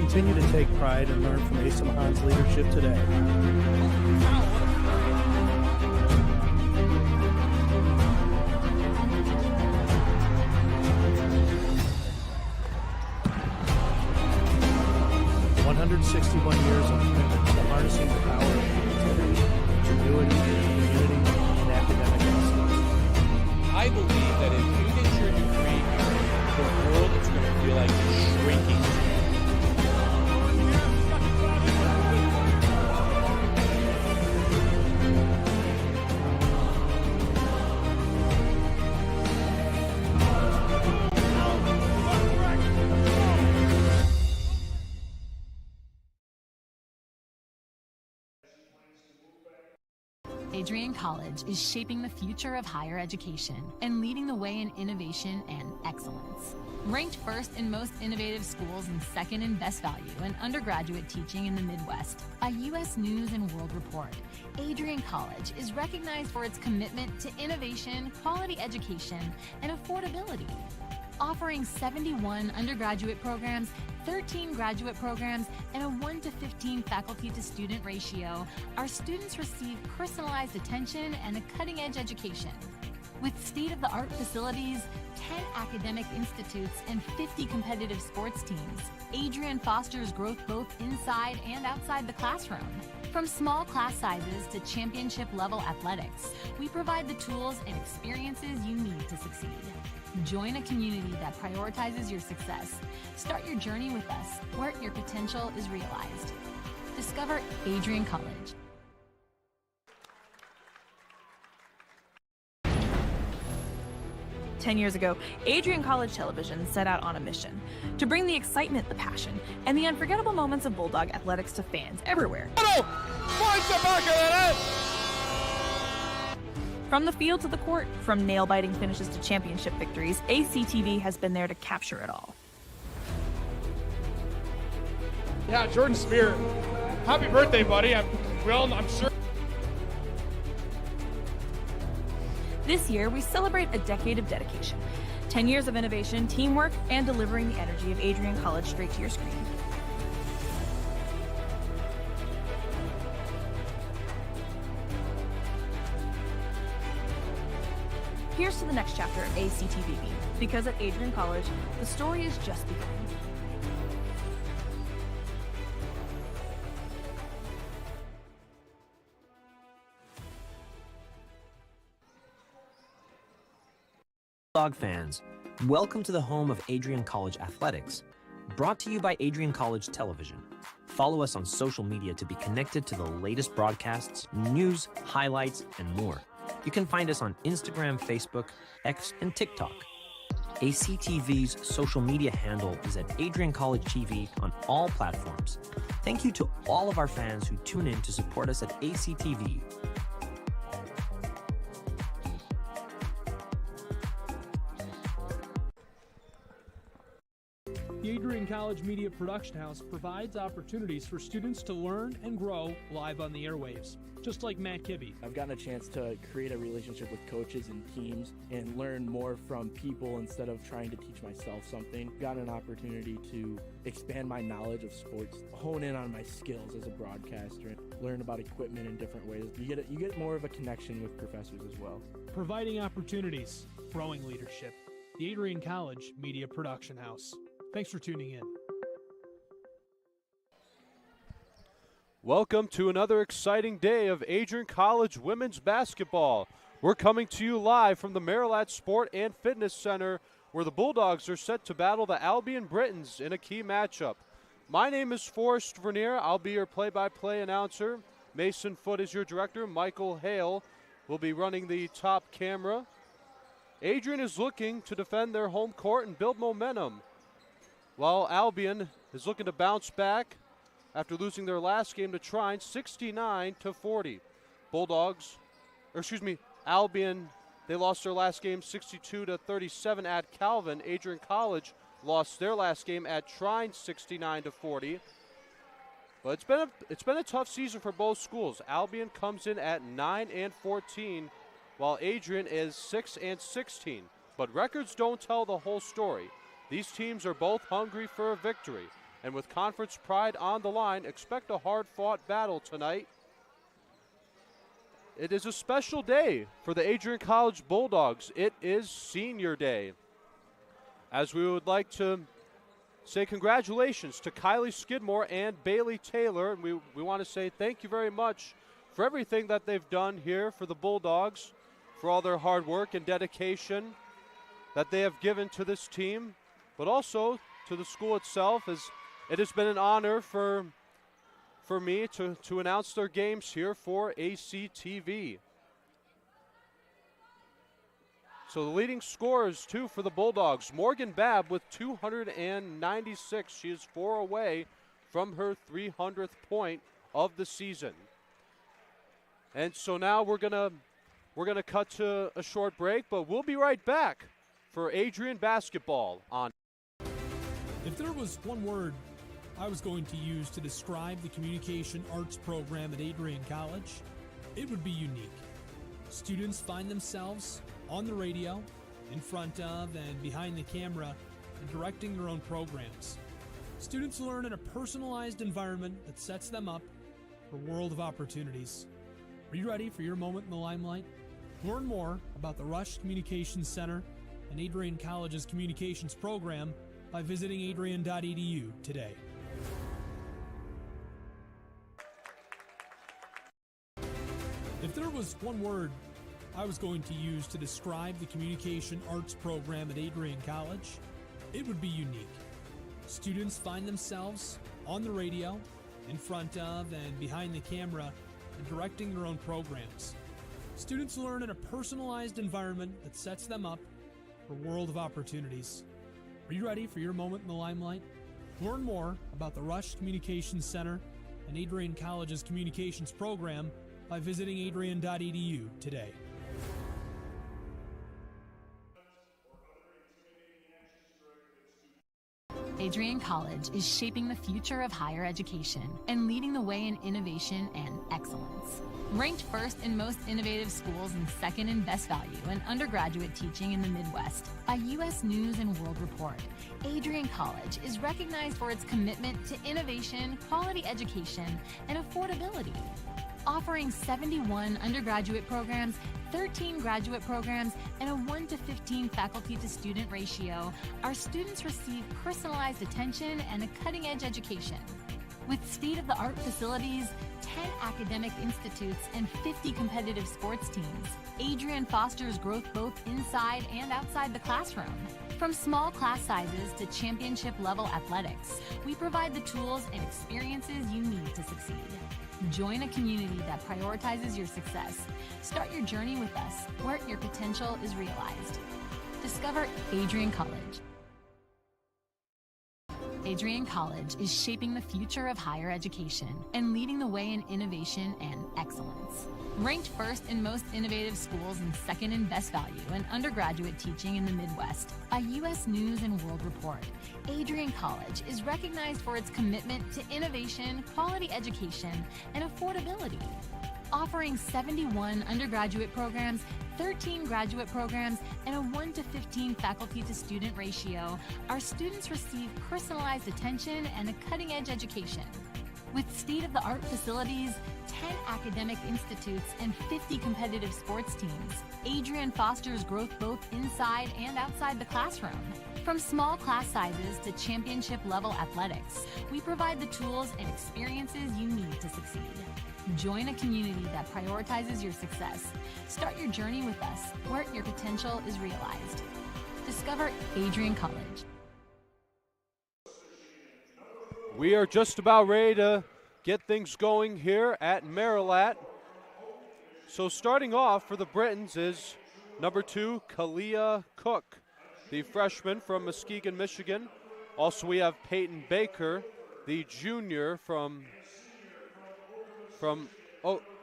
Continue to take pride and learn from Asa Mahan's leadership today. Years of commitment to harnessing the power of creativity, ingenuity, community, and academic excellence. I believe that if you get your degree, the world is going to feel like it's shrinking. Adrian College is shaping the future of higher education and leading the way in innovation and excellence. Ranked first in most innovative schools and second in best value in undergraduate teaching in the Midwest by U.S. News and World Report, Adrian College is recognized for its commitment to innovation, quality education, and affordability. Offering 71 undergraduate programs, 13 graduate programs, and a 1:15 faculty-to-student ratio, our students receive personalized attention and a cutting-edge education. With state-of-the-art facilities, 10 academic institutes, and 50 competitive sports teams, Adrian fosters growth both inside and outside the classroom. From small class sizes to championship-level athletics, we provide the tools and experiences you need to succeed. Join a community that prioritizes your success. Start your journey with us, where your potential is realized. Discover Adrian College. Ten years ago, Adrian College Television set out on a mission to bring the excitement, the passion, and the unforgettable moments of Bulldog athletics to fans everywhere. From the field to the court, from nail-biting finishes to championship victories, ACTV has been there to capture it all. Yeah, Jordan Spear, happy birthday, buddy. I'm sure. This year, we celebrate a decade of dedication. 10 years of innovation, teamwork, and delivering the energy of Adrian College straight to your screen. Here's to the next chapter of ACTV, because at Adrian College, the story is just beginning. Bulldog fans, welcome to the home of Adrian College Athletics, brought to you by Adrian College Television. Follow us on social media to be connected to the latest broadcasts, news, highlights, and more. You can find us on Instagram, Facebook, X, and TikTok. ACTV's social media handle is at Adrian College TV on all platforms. Thank you to all of our fans who tune in to support us at ACTV. The Adrian College Media Production House provides opportunities for students to learn and grow live on the airwaves, just like Matt Kibbe. I've gotten a chance to create a relationship with coaches and teams and learn more from people instead of trying to teach myself something. Gotten an opportunity to expand my knowledge of sports, hone in on my skills as a broadcaster, and learn about equipment in different ways. You get more of a connection with professors as well. Providing opportunities, growing leadership. The Adrian College Media Production House. Thanks for tuning in. Welcome to another exciting day of Adrian College women's basketball. We're coming to you live from the Marilat Sport and Fitness Center, where the Bulldogs are set to battle the Albion Britons in a key matchup. My name is Forrest Vernier. I'll be your play-by-play announcer. Mason Foote is your director. Michael Hale will be running the top camera. Adrian is looking to defend their home court and build momentum, while Albion is looking to bounce back after losing their last game to Trine 69-40. Albion, they lost their last game 62-37 at Calvin. Adrian College lost their last game at Trine 69-40. But it's been a tough season for both schools. Albion comes in at 9-14, while Adrian is 6-16. But records don't tell the whole story. These teams are both hungry for a victory. And with conference pride on the line, expect a hard-fought battle tonight. It is a special day for the Adrian College Bulldogs. It is Senior Day. As we would like to say congratulations to Kylie Skidmore and Bailey Taylor. And we want to say thank you very much for everything that they've done here for the Bulldogs, for all their hard work and dedication that they have given to this team, but also to the school itself. As it has been an honor for me to announce their games here for ACTV. So the leading scorers, too, for the Bulldogs. Morgan Babb with 296. She is 4 away from her 300th point of the season. And so now we're gonna cut to a short break, but we'll be right back for Adrian basketball on. If there was one word I was going to use to describe the communication arts program at Adrian College, it would be unique. Students find themselves on the radio, in front of and behind the camera, and directing their own programs. Students learn in a personalized environment that sets them up for a world of opportunities. Are you ready for your moment in the limelight? Learn more about the Rush Communications Center and Adrian College's communications program by visiting adrian.edu today. If there was one word I was going to use to describe the communication arts program at Adrian College, it would be unique. Students find themselves on the radio, in front of and behind the camera, and directing their own programs. Students learn in a personalized environment that sets them up for a world of opportunities. Are you ready for your moment in the limelight? Learn more about the Rush Communications Center and Adrian College's communications program by visiting adrian.edu today. Adrian College is shaping the future of higher education and leading the way in innovation and excellence. Ranked first in most innovative schools and second in best value in undergraduate teaching in the Midwest by U.S. News and World Report, Adrian College is recognized for its commitment to innovation, quality education, and affordability. Offering 71 undergraduate programs, 13 graduate programs, and a 1-to-15 faculty-to-student ratio, our students receive personalized attention and a cutting-edge education. With state-of-the-art facilities, 10 academic institutes, and 50 competitive sports teams, Adrian fosters growth both inside and outside the classroom. From small class sizes to championship-level athletics, we provide the tools and experiences you need to succeed. Join a community that prioritizes your success. Start your journey with us, where your potential is realized. Discover Adrian College. Adrian College is shaping the future of higher education and leading the way in innovation and excellence. Ranked first in most innovative schools and second in best value in undergraduate teaching in the Midwest by U.S. News and World Report, Adrian College is recognized for its commitment to innovation, quality education, and affordability. Offering 71 undergraduate programs, 13 graduate programs, and a 1-to-15 faculty-to-student ratio, our students receive personalized attention and a cutting-edge education. With state-of-the-art facilities, 10 academic institutes, and 50 competitive sports teams, Adrian fosters growth both inside and outside the classroom. From small class sizes to championship-level athletics, we provide the tools and experiences you need to succeed. Join a community that prioritizes your success. Start your journey with us, where your potential is realized. Discover Adrian College. We are just about ready to get things going here at Marilat. So starting off for the Britons is number 2, Kalia Cook, the freshman from Muskegon, Michigan. Also we have Peyton Baker, the junior from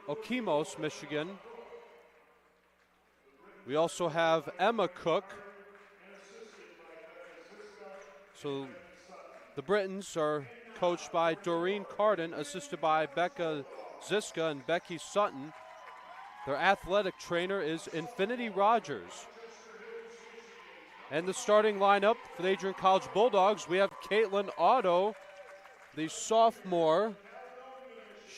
Okemos, Michigan. We also have Emma Cook. So the Britons are coached by Doreen Carden, assisted by Becca Ziska and Becky Sutton. Their athletic trainer is Infinity Rogers. And the starting lineup for the Adrian College Bulldogs, we have Caitlin Otto the sophomore.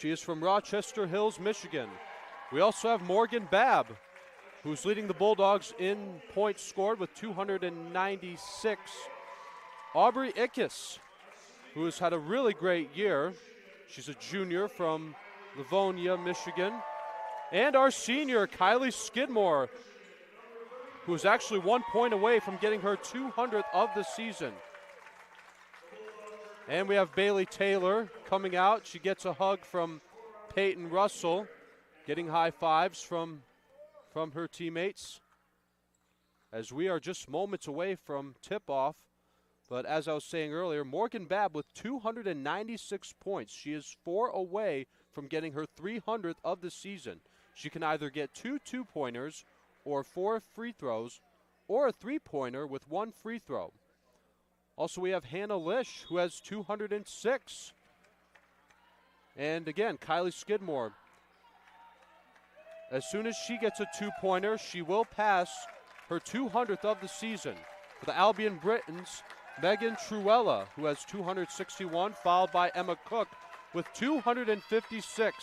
She is from Rochester Hills, Michigan. We also have Morgan Babb, who's leading the Bulldogs in points scored with 296. Aubrey Ickes, who has had a really great year. She's a junior from Livonia, Michigan. And our senior, Kylie Skidmore, who is actually 1 point away from getting her 200th of the season. And we have Bailey Taylor coming out. She gets a hug from Peyton Russell, getting high fives from her teammates, as we are just moments away from tip-off. But as I was saying earlier, Morgan Babb with 296 points. She is 4 away from getting her 300th of the season. She can either get 2 two-pointers or 4 free throws, or a 3-pointer with 1 free throw. Also, we have Hannah Lish, who has 206. And again, Kylie Skidmore. As soon as she gets a 2-pointer, she will pass her 200th of the season. For the Albion Britons, Megan Truella, who has 261, followed by Emma Cook with 256.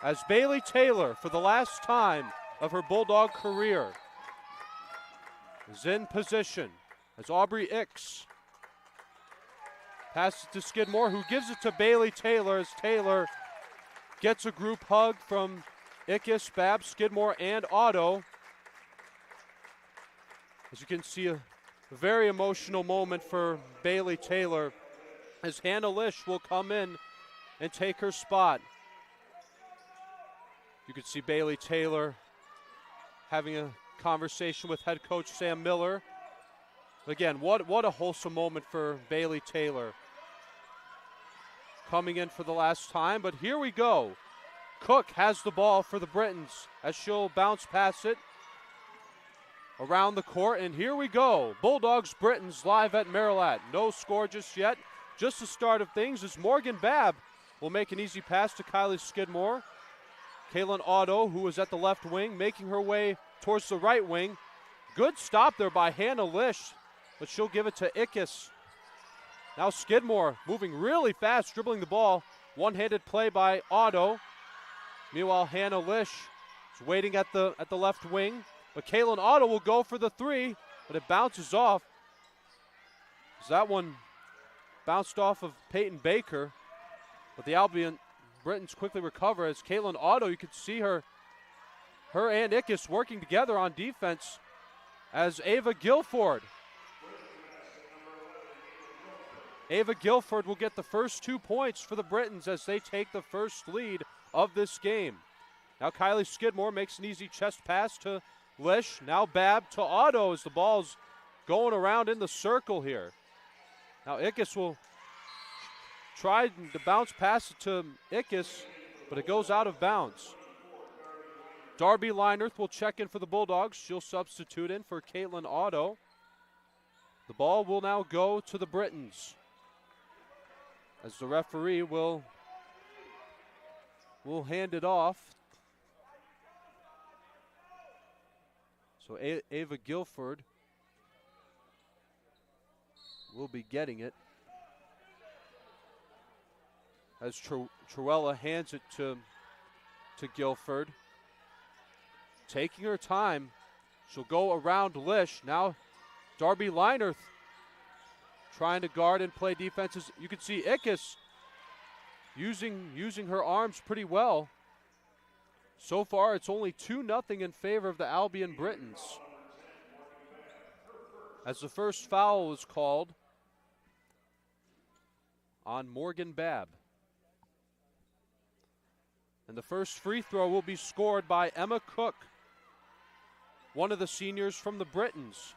As Bailey Taylor, for the last time of her Bulldog career, is in position. As Aubrey Ickes passes to Skidmore, who gives it to Bailey Taylor, as Taylor gets a group hug from Ickes, Babb, Skidmore, and Otto. As you can see, a very emotional moment for Bailey Taylor, as Hannah Lish will come in and take her spot. You can see Bailey Taylor having a conversation with head coach Sam Miller. Again, what a wholesome moment for Bailey Taylor. Coming in for the last time, but here we go. Cook has the ball for the Britons as she'll bounce past it around the court, and here we go. Bulldogs Britons live at Marilat. No score just yet. Just the start of things as Morgan Babb will make an easy pass to Kylie Skidmore. Kaylin Otto, who is at the left wing, making her way towards the right wing. Good stop there by Hannah Lish, but she'll give it to Ickes. Now Skidmore moving really fast, dribbling the ball. One-handed play by Otto. Meanwhile, Hannah Lish is waiting at the left wing. But Kaylin Otto will go for the 3, but it bounces off. As that one bounced off of Peyton Baker. But the Albion Britons quickly recover as Kaylin Otto, you can see her and Ickes working together on defense as Ava Guilford will get the first 2 points for the Britons as they take the first lead of this game. Now Kylie Skidmore makes an easy chest pass to Lish. Now Babb to Otto as the ball's going around in the circle here. Now Ickes will try to bounce pass it to Ickes, but it goes out of bounds. Darby Linerth will check in for the Bulldogs. She'll substitute in for Caitlin Otto. The ball will now go to the Britons, as the referee will hand it off. So Ava Guilford will be getting it, as Truella hands it to Guilford. Taking her time, she'll go around Lish. Now Darby Linerth trying to guard and play defenses. You can see Ickes using her arms pretty well. So far, it's only 2-0 in favor of the Albion Britons, as the first foul is called on Morgan Babb. And the first free throw will be scored by Emma Cook, one of the seniors from the Britons.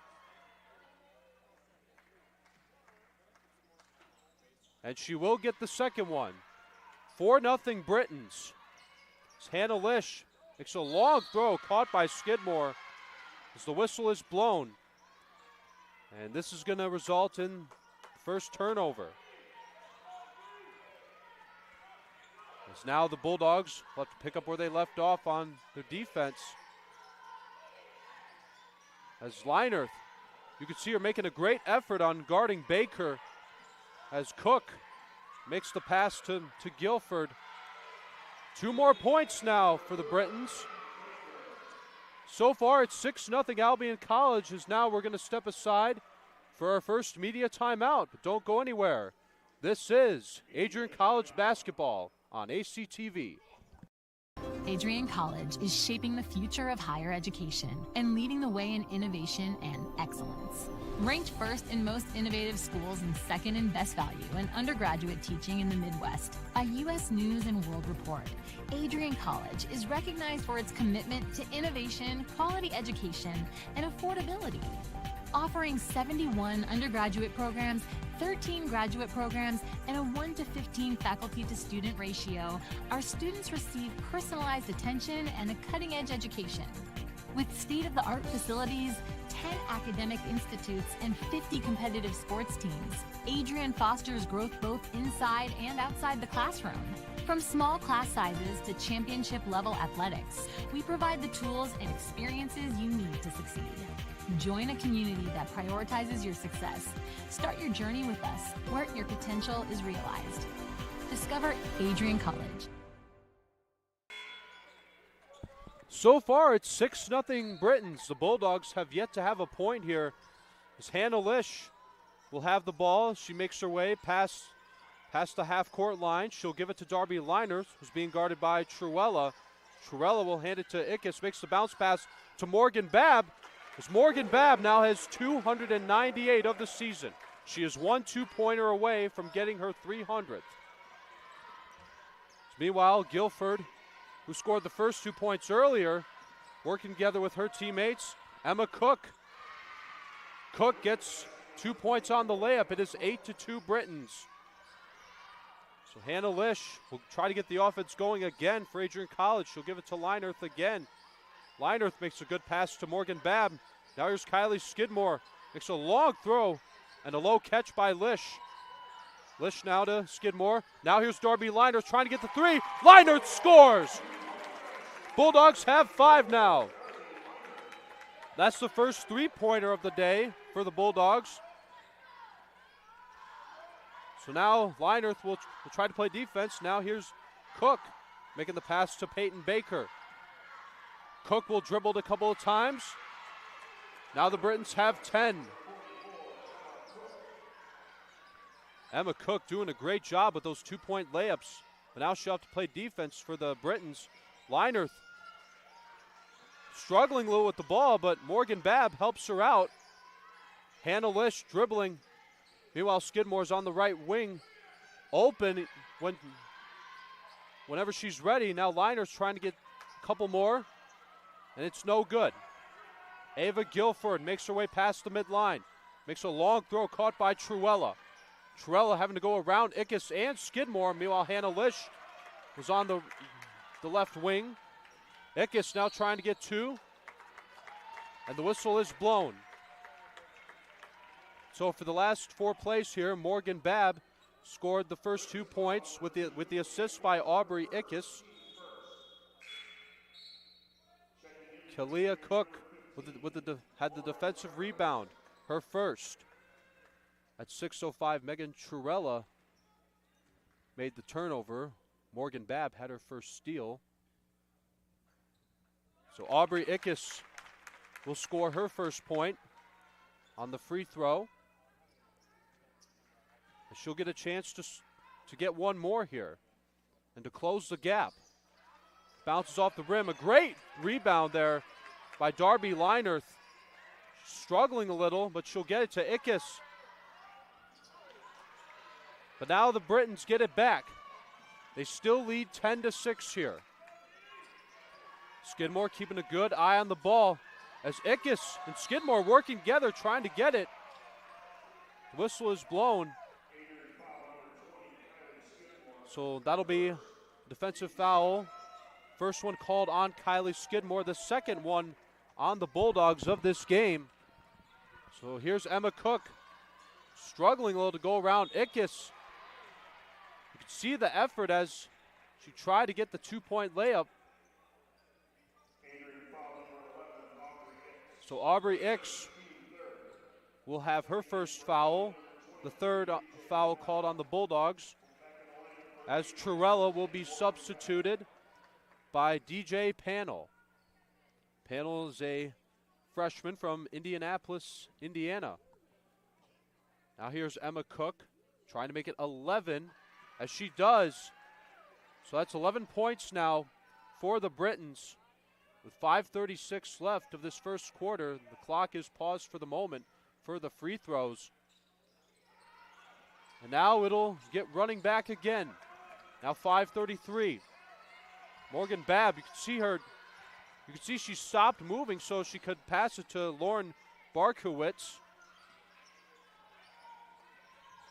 And she will get the second one. 4-0 Britons. Hannah Lish makes a long throw, caught by Skidmore as the whistle is blown. And this is going to result in the first turnover. As now the Bulldogs will have to pick up where they left off on their defense. As Linerth, you can see her making a great effort on guarding Baker, as Cook makes the pass to Guilford. 2 more points now for the Britons. So far, it's 6-0 Albion College, as now we're going to step aside for our first media timeout. But don't go anywhere. This is Adrian College basketball on ACTV. Adrian College is shaping the future of higher education and leading the way in innovation and excellence. Ranked first in most innovative schools and second in best value in undergraduate teaching in the Midwest, a U.S. News and World Report, Adrian College is recognized for its commitment to innovation, quality education, and affordability. Offering 71 undergraduate programs, 13 graduate programs, and a 1-to-15 faculty-to-student ratio, our students receive personalized attention and a cutting-edge education. With state-of-the-art facilities, 10 academic institutes, and 50 competitive sports teams, Adrian fosters growth both inside and outside the classroom. From small class sizes to championship-level athletics, we provide the tools and experiences you need to succeed. Join a community that prioritizes your success. Start your journey with us, where your potential is realized. Discover Adrian College. So far, it's 6-0 Britons. The Bulldogs have yet to have a point here. As Hannah Lish will have the ball. She makes her way past the half-court line. She'll give it to Darby Liners, who's being guarded by Truella. Truella will hand it to Ickes, makes the bounce pass to Morgan Babb. As Morgan Babb now has 298 of the season. She is 1 2-pointer away from getting her 300th. Meanwhile, Guilford, who scored the first 2 points earlier, working together with her teammates. Emma Cook. Cook gets 2 points on the layup. It is 8-2 Britons. So Hannah Lish will try to get the offense going again for Adrian College. She'll give it to Linerth again. Linerth makes a good pass to Morgan Babb. Now here's Kylie Skidmore. Makes a long throw and a low catch by Lish. Lish now to Skidmore. Now here's Darby Linerth trying to get the 3. Linerth scores! Bulldogs have 5 now. That's the first 3-pointer of the day for the Bulldogs. So now Linerth will try to play defense. Now here's Cook making the pass to Peyton Baker. Cook will dribble it a couple of times. Now the Britons have 10. Emma Cook doing a great job with those 2-point layups. But now she'll have to play defense for the Britons. Linerth struggling a little with the ball, but Morgan Babb helps her out. Hannah Lish dribbling. Meanwhile, Skidmore's on the right wing. Open whenever she's ready. Now Liner's trying to get a couple more. And it's no good. Ava Guilford makes her way past the midline. Makes a long throw caught by Truella. Truella having to go around Ickes and Skidmore. Meanwhile, Hannah Lish was on the left wing. Ickes now trying to get 2. And the whistle is blown. So for the last 4 plays here, Morgan Babb scored the first 2 points with the assist by Aubrey Ickes. Kalia Cook had the defensive rebound, her first. At 6:05, Megan Truella made the turnover. Morgan Babb had her first steal. So Aubrey Ickes will score her first point on the free throw. She'll get a chance to get one more here and to close the gap. Bounces off the rim. A great rebound there by Darby Linerth. Struggling a little, but she'll get it to Ickes. But now the Britons get it back. They still lead 10-6 here. Skidmore keeping a good eye on the ball as Ickes and Skidmore working together trying to get it. The whistle is blown. So that'll be a defensive foul. First one called on Kylie Skidmore. The second one on the Bulldogs of this game. So here's Emma Cook struggling a little to go around Ickes. You can see the effort as she tried to get the 2-point layup. So Aubrey Ickes will have her first foul, the third foul called on the Bulldogs. as Trurella will be substituted by DJ Panel. Panel is a freshman from Indianapolis, Indiana. Now here's Emma Cook trying to make it 11, as she does. So that's 11 points now for the Britons. With 5:36 left of this first quarter, the clock is paused for the moment for the free throws. And now it'll get running back again. Now 5:33. Morgan Babb, you can see her, you can see she stopped moving so she could pass it to Lauren Barkowitz.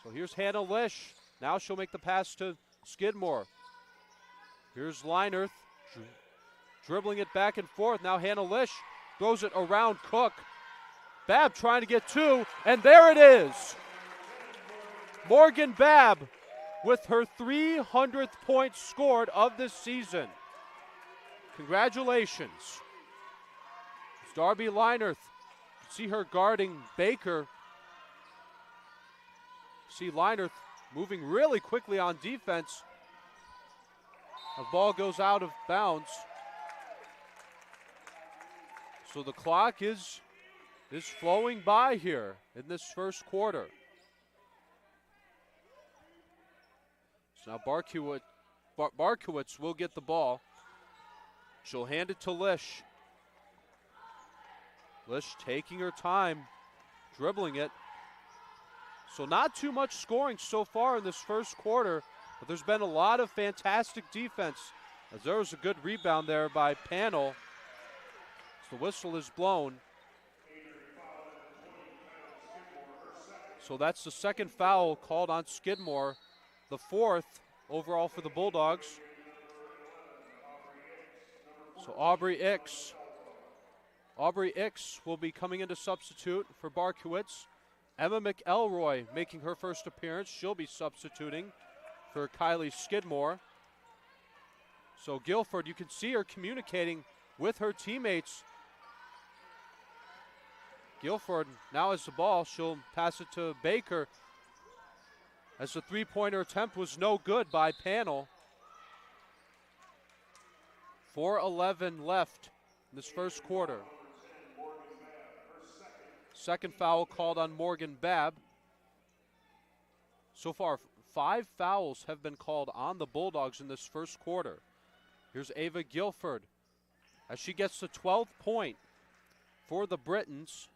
So here's Hannah Lish. Now she'll make the pass to Skidmore. Here's Leinerth dribbling it back and forth. Now Hannah Lish throws it around Cook. Babb trying to get two, and there it is. Morgan Babb with her 300th point scored of this season. Congratulations. It's Darby Leinerth. You see her guarding Baker. See Leinerth moving really quickly on defense. The ball goes out of bounds. So the clock is flowing by here in this first quarter. So now Barkowitz will get the ball. She'll hand it to Lish. Lish taking her time, dribbling it. So not too much scoring so far in this first quarter, but there's been a lot of fantastic defense, as there was a good rebound there by Panel. So the whistle is blown. So that's the second foul called on Skidmore, the fourth overall for the Bulldogs. So Aubrey Ix will be coming in to substitute for Barkowitz. Emma McElroy making her first appearance. She'll be substituting for Kylie Skidmore. So Guilford, you can see her communicating with her teammates. Guilford now has the ball. She'll pass it to Baker, as the three-pointer attempt was no good by Panel. 4:11 left in this first quarter. Second foul called on Morgan Babb. So far, 5 fouls have been called on the Bulldogs in this first quarter. Here's Ava Guilford as she gets the 12th point for the Britons.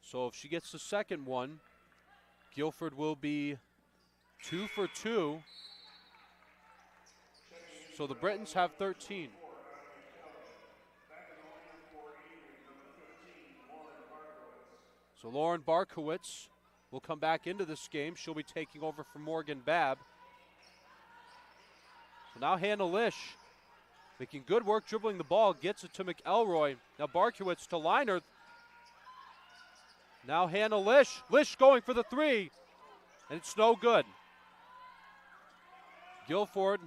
So if she gets the second one, Guilford will be 2 for 2. So the Britons have 13. So Lauren Barkowitz will come back into this game. She'll be taking over for Morgan Babb. So now Hannah Lish making good work dribbling the ball, gets it to McElroy. Now Barkowitz to Leinerth. Now Hannah Lish. Lish going for the three, and it's no good. Guilford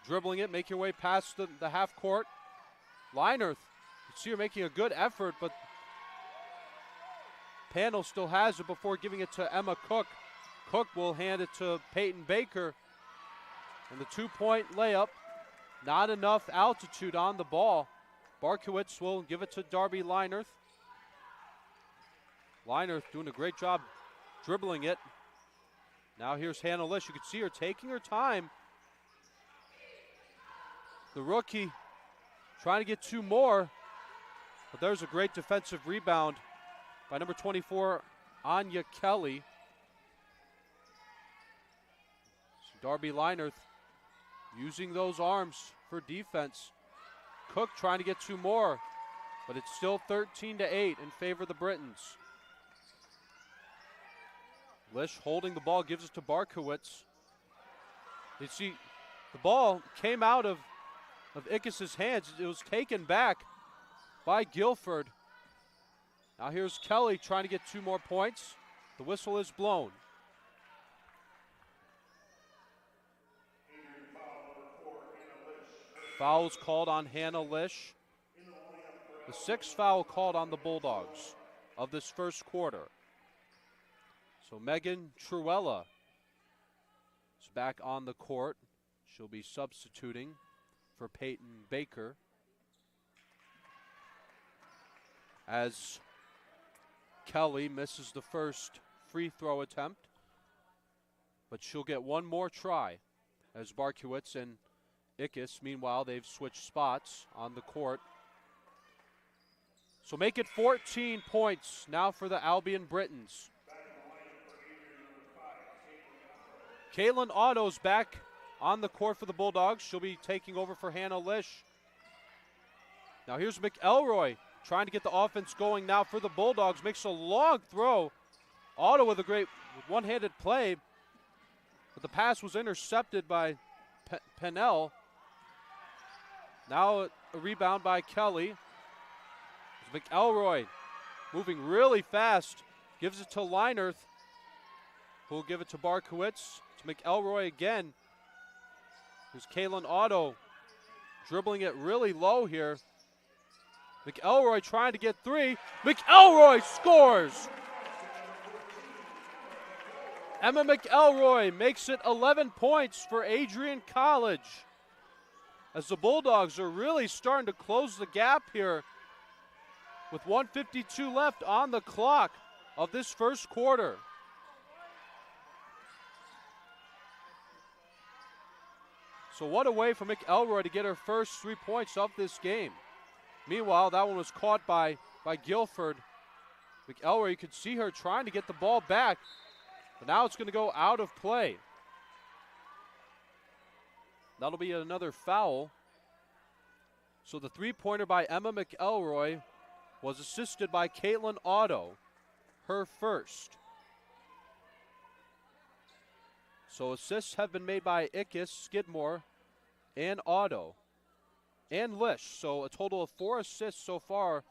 dribbling it, making her way past the half court. Leinerth, you see her making a good effort, but Panel still has it before giving it to Emma Cook. Cook will hand it to Peyton Baker. And the 2-point layup, not enough altitude on the ball. Barkowitz will give it to Darby Leinerth. Leinerth doing a great job dribbling it. Now here's Hannah Lish. You can see her taking her time. The rookie trying to get 2 more, but there's a great defensive rebound by number 24, Anya Kelly. So Darby Leinerth using those arms for defense. Cook trying to get 2 more, but it's still 13-8 in favor of the Britons. Lish holding the ball, gives it to Barkowitz. You see, the ball came out of Ickes' hands. It was taken back by Guilford. Now here's Kelly trying to get 2 more points. The whistle is blown. Fouls called on Hannah Lish. The 6th foul called on the Bulldogs of this first quarter. So Megan Truella is back on the court. She'll be substituting for Peyton Baker. As Kelly misses the first free throw attempt, but she'll get one more try. As Barkowitz and Ickes, meanwhile, they've switched spots on the court. So make it 14 points now for the Albion Britons. Caitlin Otto's back on the court for the Bulldogs. She'll be taking over for Hannah Lish. Now here's McElroy trying to get the offense going now for the Bulldogs. Makes a long throw. Otto with a great one-handed play, but the pass was intercepted by Pennell. Now a rebound by Kelly. McElroy moving really fast. Gives it to Leinerth, who will give it to Barkowitz. To McElroy again. There's Kaylin Otto dribbling it really low here. McElroy trying to get three. McElroy scores! Emma McElroy makes it 11 points for Adrian College, as the Bulldogs are really starting to close the gap here with 1:52 left on the clock of this first quarter. So what a way for McElroy to get her first 3 points of this game. Meanwhile, that one was caught by Guilford. McElroy, you could see her trying to get the ball back, but now it's going to go out of play. That'll be another foul. So the three-pointer by Emma McElroy was assisted by Caitlin Otto, her first. So assists have been made by Ickes, Skidmore, and Otto, and Lish. So a total of 4 assists so far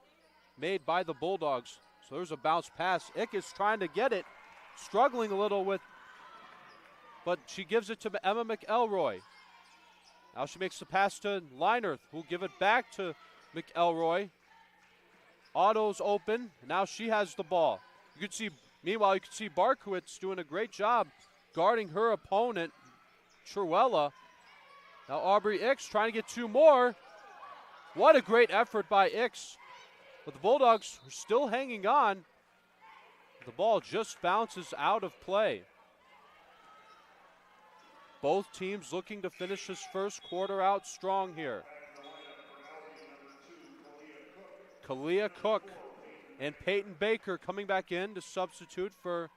made by the Bulldogs. So there's a bounce pass. Ickes trying to get it, struggling a little with, but she gives it to Emma McElroy. Now she makes the pass to Leinerth, who'll give it back to McElroy. Otto's open. Now she has the ball. You could see, meanwhile, you could see Barkowitz doing a great job guarding her opponent, Truella. Now Aubrey Ickes trying to get 2 more. What a great effort by Ickes. But the Bulldogs are still hanging on. The ball just bounces out of play. Both teams looking to finish this first quarter out strong here. Kalia Cook and Peyton Baker coming back in to substitute for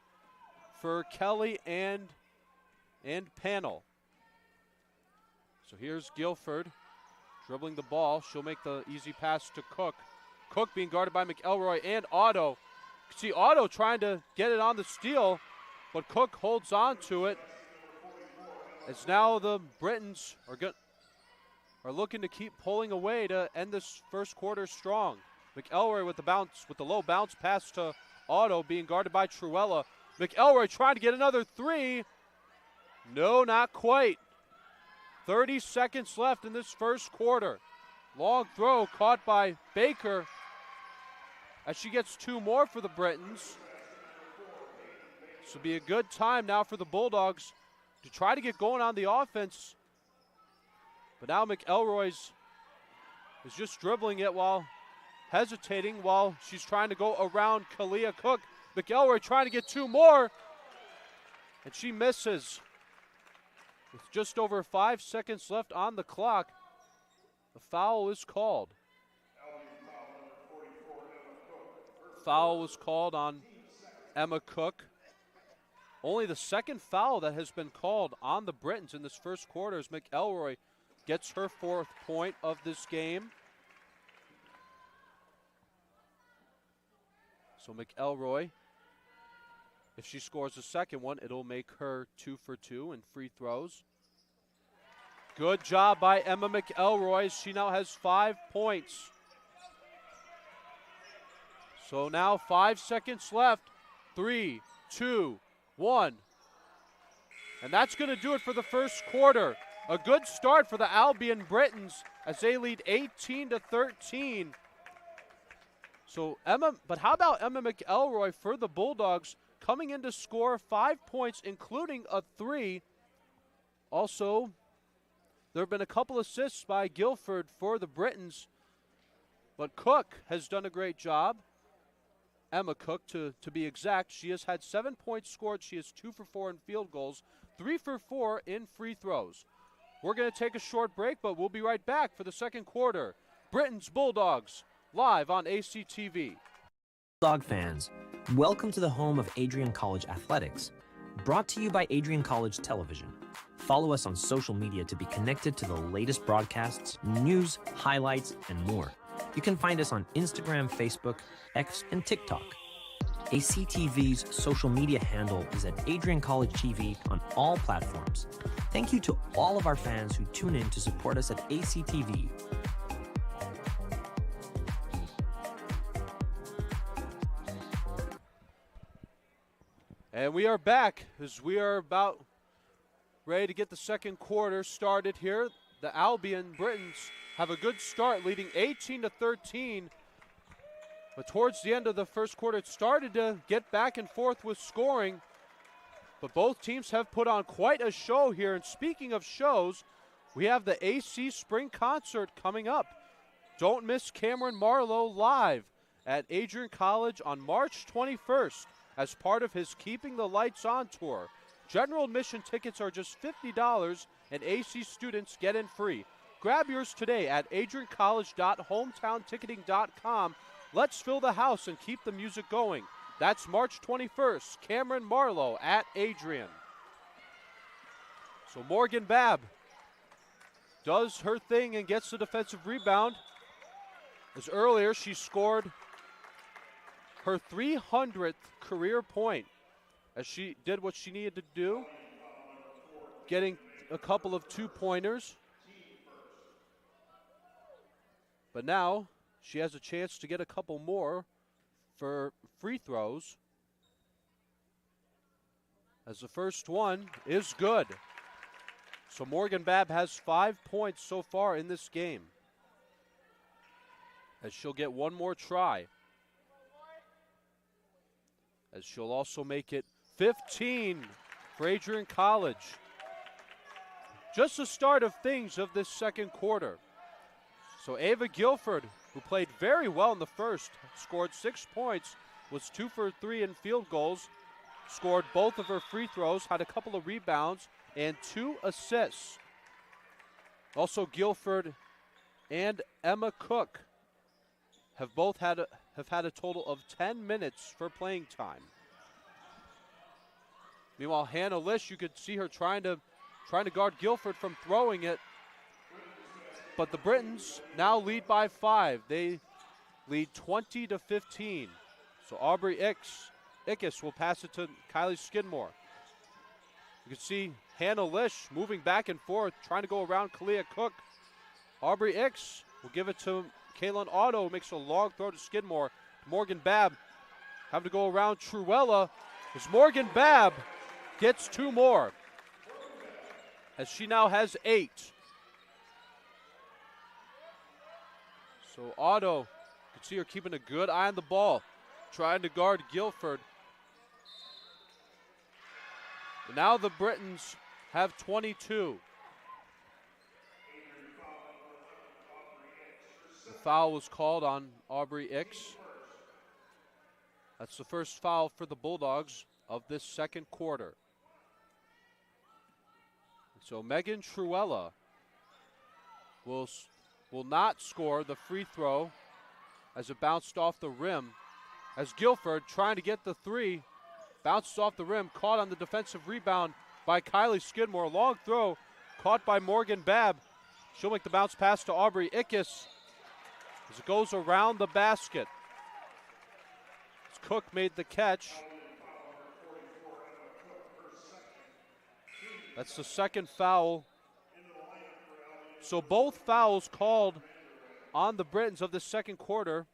Kelly and Panel. So here's Guilford dribbling the ball. She'll make the easy pass to Cook. Cook being guarded by McElroy and Otto. You can see Otto trying to get it on the steal, but Cook holds on to it. As now the Britons are looking to keep pulling away to end this first quarter strong. McElroy with the low bounce pass to Otto, being guarded by Truella. McElroy trying to get another 3. No, not quite. 30 seconds left in this first quarter. Long throw caught by Baker as she gets 2 more for the Britons. This will be a good time now for the Bulldogs to try to get going on the offense. But now McElroy is just dribbling it while hesitating, while she's trying to go around Kalia Cook. McElroy trying to get 2 more, and she misses. With just over 5 seconds left on the clock, the foul is called. Foul was called on Emma Cook. Only the second foul that has been called on the Britons in this first quarter as McElroy gets her 4th point of this game. So McElroy, if she scores the second one, it'll make her 2 for 2 in free throws. Good job by Emma McElroy. She now has 5 points. So now 5 seconds left. 3, 2, 1. And that's going to do it for the first quarter. A good start for the Albion Britons as they lead 18-13. So but how about Emma McElroy for the Bulldogs coming in to score 5 points, including a 3. Also, there have been a couple assists by Guilford for the Britons, but Cook has done a great job. Emma Cook, to be exact. She has had 7 points scored. She is 2 for 4 in field goals, 3 for 4 in free throws. We're going to take a short break, but we'll be right back for the second quarter. Britons Bulldogs, live on ACTV. Bulldog fans, welcome to the home of Adrian College Athletics. Brought to you by Adrian College Television. Follow us on social media to be connected to the latest broadcasts, news, highlights, and more. You can find us on Instagram, Facebook, X, and TikTok. ACTV's social media handle is at Adrian College TV on all platforms. Thank you to all of our fans who tune in to support us at ACTV. And we are back as we are about ready to get the second quarter started here. The Albion Britons have a good start, leading 18-13. But towards the end of the first quarter, it started to get back and forth with scoring. But both teams have put on quite a show here. And speaking of shows, we have the AC Spring Concert coming up. Don't miss Cameron Marlowe live at Adrian College on March 21st as part of his Keeping the Lights On tour. General admission tickets are just $50, and AC students get in free. Grab yours today at adriancollege.hometownticketing.com. Let's fill the house and keep the music going. That's March 21st, Cameron Marlowe at Adrian. So Morgan Babb does her thing and gets the defensive rebound. As earlier, she scored her 300th career point as she did what she needed to do, getting a couple of two-pointers. But now she has a chance to get a couple more for free throws, as the first one is good. So Morgan Babb has 5 points so far in this game, as she'll get one more try, as she'll also make it 15 for Adrian College. Just the start of things of this second quarter. So Ava Guilford, who played very well in the first, scored 6 points, was 2 for 3 in field goals, scored both of her free throws, had a couple of rebounds, and 2 assists. Also Guilford and Emma Cook have both had a total of 10 minutes for playing time. Meanwhile, Hannah Lish, you could see her trying to guard Guilford from throwing it. But the Britons now lead by 5. They lead 20-15. So Aubrey Ickes will pass it to Kylie Skidmore. You can see Hannah Lish moving back and forth, trying to go around Kalia Cook. Aubrey Ickes will give it to Kaylin Otto, who makes a long throw to Skidmore. Morgan Babb having to go around Truella as Morgan Babb gets 2 more, as she now has 8. So Otto, you can see her keeping a good eye on the ball, trying to guard Guilford. But now the Britons have 22. The foul was called on Aubrey Ickes. That's the first foul for the Bulldogs of this second quarter. So Megan Truella will not score the free throw as it bounced off the rim. As Guilford, trying to get the 3, bounced off the rim, caught on the defensive rebound by Kylie Skidmore. Long throw, caught by Morgan Babb. She'll make the bounce pass to Aubrey Ickes as it goes around the basket. As Cook made the catch. That's the second foul. So both fouls called on the Britons of the second quarter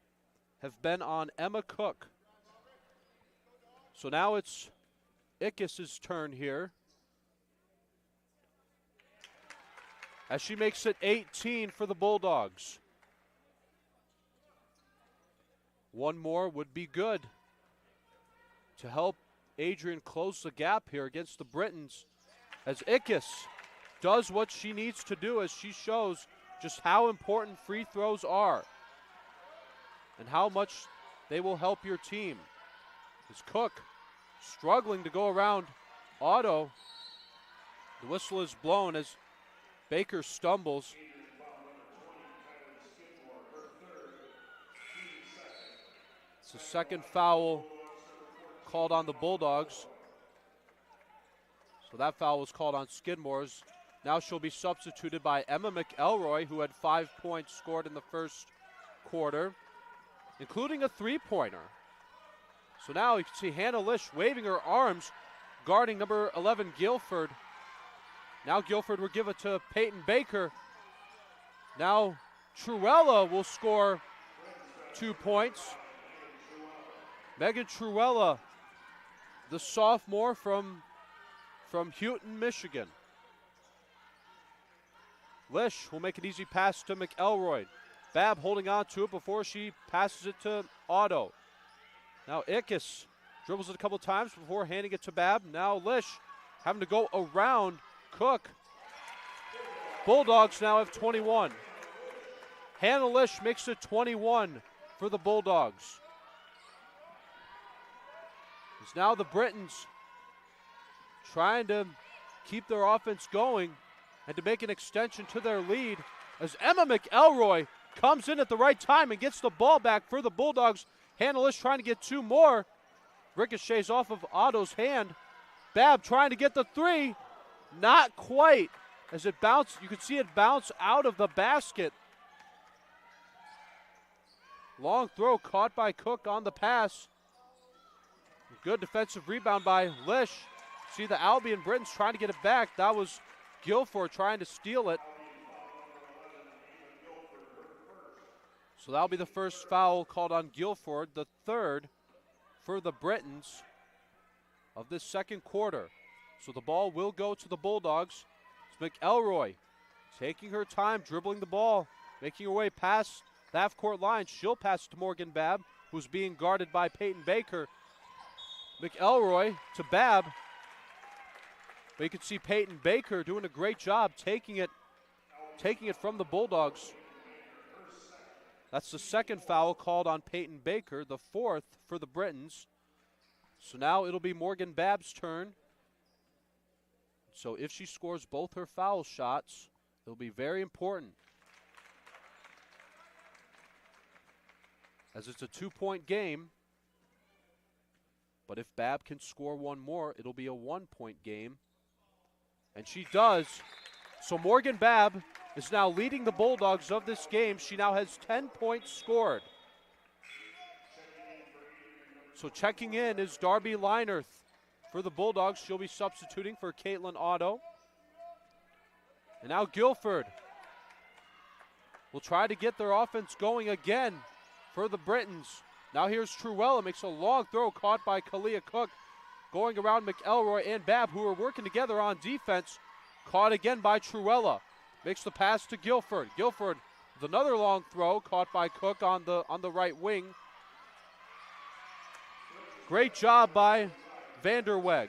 have been on Emma Cook. So now it's Ickes' turn here, as she makes it 18 for the Bulldogs. One more would be good to help Adrian close the gap here against the Britons as Ickes does what she needs to do as she shows just how important free throws are and how much they will help your team. As Cook struggling to go around Otto. The whistle is blown as Baker stumbles. It's the second foul called on the Bulldogs. So that foul was called on Skidmore's. Now she'll be substituted by Emma McElroy, who had 5 points scored in the first quarter, including a three-pointer. So now you can see Hannah Lish waving her arms, guarding number 11, Guilford. Now Guilford will give it to Peyton Baker. Now Truella will score 2 points. Megan Truella, the sophomore from Houghton, Michigan. Lish will make an easy pass to McElroy. Babb holding on to it before she passes it to Otto. Now Ickes dribbles it a couple times before handing it to Babb. Now Lish having to go around Cook. Bulldogs now have 21. Hannah Lish makes it 21 for the Bulldogs. It's now the Britons trying to keep their offense going and to make an extension to their lead as Emma McElroy comes in at the right time and gets the ball back for the Bulldogs. Hannah Lish trying to get two more. Ricochets off of Otto's hand. Babb trying to get the three. Not quite. As it bounced, you could see it bounce out of the basket. Long throw caught by Cook on the pass. Good defensive rebound by Lish. See the Albion Britons trying to get it back. That was Guilford trying to steal it. So that'll be the first foul called on Guilford, the third for the Britons of this second quarter. So the ball will go to the Bulldogs. It's McElroy taking her time, dribbling the ball, making her way past the half-court line. She'll pass to Morgan Babb, who's being guarded by Peyton Baker. McElroy to Babb. But you can see Peyton Baker doing a great job taking it from the Bulldogs. That's the second foul called on Peyton Baker, the fourth for the Britons. So now it'll be Morgan Babb's turn. So if she scores both her foul shots, it'll be very important. As it's a 2-point game. But if Babb can score one more, it'll be a 1-point game. And she does. So Morgan Babb is now leading the Bulldogs of this game. She now has 10 points scored. So checking in is Darby Linerth for the Bulldogs. She'll be substituting for Caitlin Otto. And now Guilford will try to get their offense going again for the Britons. Now here's Truella, makes a long throw caught by Kalia Cook. Going around McElroy and Babb, who are working together on defense. Caught again by Truella. Makes the pass to Guilford. Guilford with another long throw caught by Cook on the right wing. Great job by Vanderweg.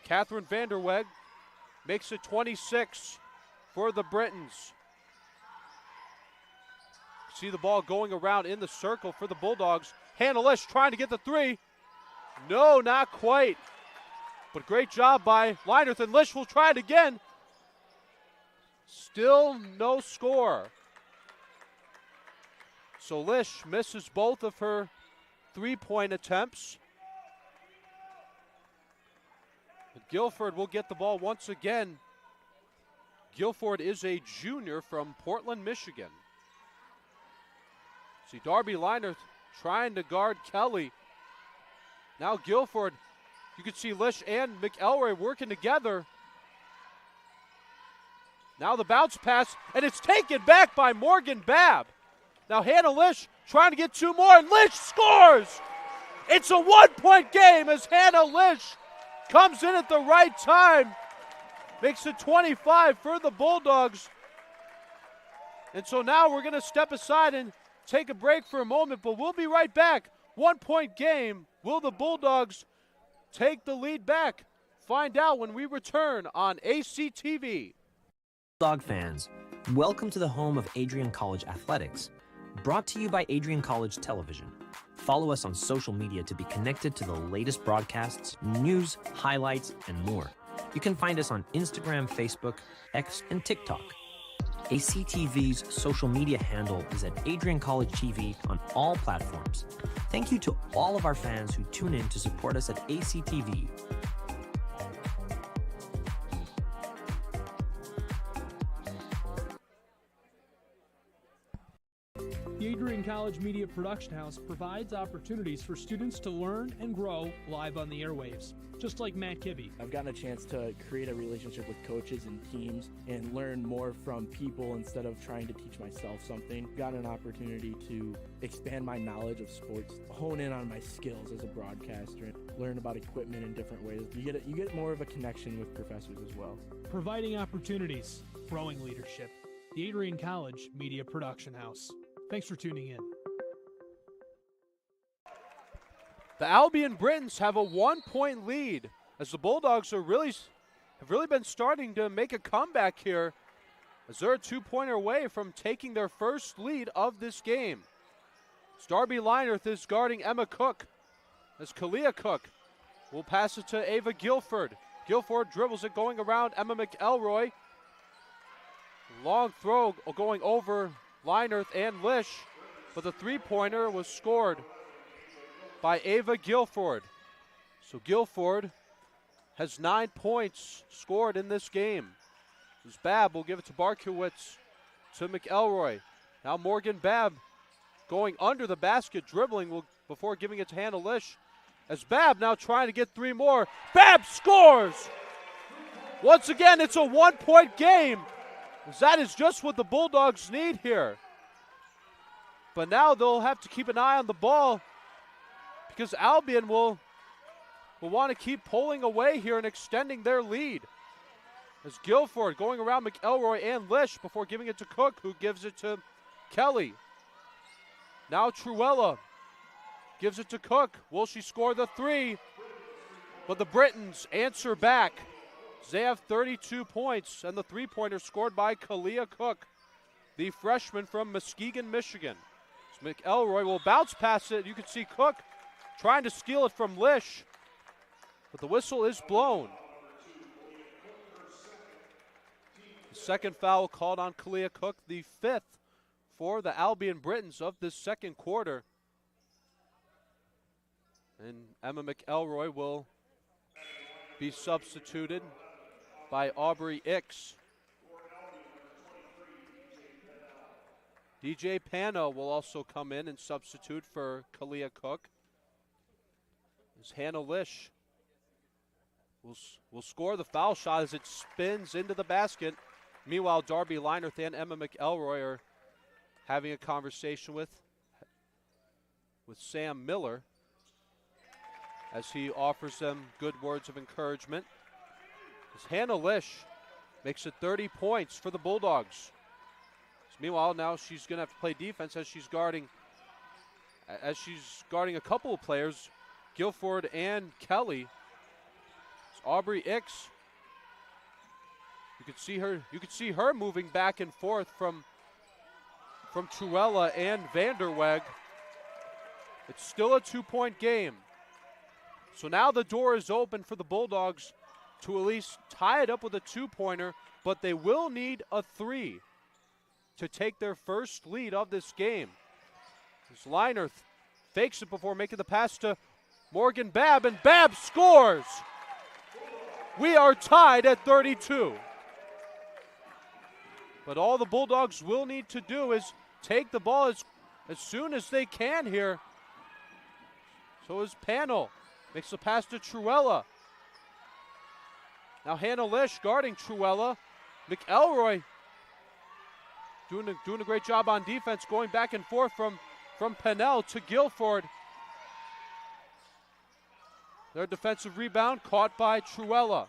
Catherine Vanderweg makes it 26 for the Britons. See the ball going around in the circle for the Bulldogs. Hannah Lish trying to get the three. No, not quite. But great job by Linerth, and Lish will try it again. Still no score. So Lish misses both of her three-point attempts. But Guilford will get the ball once again. Guilford is a junior from Portland, Michigan. See Darby Linerth trying to guard Kelly. Now Guilford, you can see Lish and McElroy working together. Now the bounce pass, and it's taken back by Morgan Babb. Now Hannah Lish trying to get two more, and Lish scores! It's a 1-point game as Hannah Lish comes in at the right time. Makes it 25 for the Bulldogs. And so now we're going to step aside and take a break for a moment, but we'll be right back. 1-point game. Will the Bulldogs take the lead back? Find out when we return on ACTV. Bulldog fans, welcome to the home of Adrian College Athletics. Brought to you by Adrian College Television. Follow us on social media to be connected to the latest broadcasts, news, highlights, and more. You can find us on Instagram, Facebook, X, and TikTok. ACTV's social media handle is at Adrian College TV on all platforms. Thank you to all of our fans who tune in to support us at ACTV. The Adrian College Media Production House provides opportunities for students to learn and grow live on the airwaves, just like Matt Kibbe. I've gotten a chance to create a relationship with coaches and teams and learn more from people instead of trying to teach myself something. Got an opportunity to expand my knowledge of sports, hone in on my skills as a broadcaster, and learn about equipment in different ways. You get more of a connection with professors as well. Providing opportunities, growing leadership. The Adrian College Media Production House. Thanks for tuning in. The Albion Britons have a 1-point lead as the Bulldogs have really been starting to make a comeback here as they're a 2-pointer away from taking their first lead of this game. As Darby Leinerth is guarding Emma Cook as Kalia Cook will pass it to Ava Guilford. Guilford dribbles it going around Emma McElroy. Long throw going over Leinerth and Lish, but the three-pointer was scored by Ava Guilford. So Guilford has 9 points scored in this game. As Babb will give it to Barkowitz to McElroy. Now Morgan Babb going under the basket, dribbling before giving it to Hannah Lish. As Babb now trying to get 3 more. Babb scores! Once again, it's a 1-point game. That is just what the Bulldogs need here. But now they'll have to keep an eye on the ball because Albion will want to keep pulling away here and extending their lead. As Guilford going around McElroy and Lish before giving it to Cook, who gives it to Kelly. Now Truella gives it to Cook. Will she score the 3? But the Britons answer back. They have 32 points, and the three-pointer scored by Kalia Cook, the freshman from Muskegon, Michigan. So McElroy will bounce past it. You can see Cook trying to steal it from Lish, but the whistle is blown. The second foul called on Kalia Cook, the 5th for the Albion Britons of this second quarter. And Emma McElroy will be substituted by Aubrey Ix. DJ Pano will also come in and substitute for Kalia Cook. As Hannah Lish will score the foul shot as it spins into the basket. Meanwhile, Darby Leinerth and Emma McElroy are having a conversation with Sam Miller as he offers them good words of encouragement. As Hannah Lish makes it 30 points for the Bulldogs. So meanwhile, now she's going to have to play defense as she's guarding a couple of players, Guilford and Kelly. It's Aubrey Ix. You could see her moving back and forth from Truella and Vanderweg. It's still a 2-point game. So now the door is open for the Bulldogs to at least tie it up with a 2-pointer, but they will need a 3 to take their first lead of this game. As Leinerth fakes it before making the pass to Morgan Babb, and Babb scores! We are tied at 32. But all the Bulldogs will need to do is take the ball as soon as they can here. So is Panel. Makes the pass to Truella. Now Hannah Lish guarding Truella. McElroy doing a great job on defense, going back and forth from Pennell to Guilford. Their defensive rebound caught by Truella.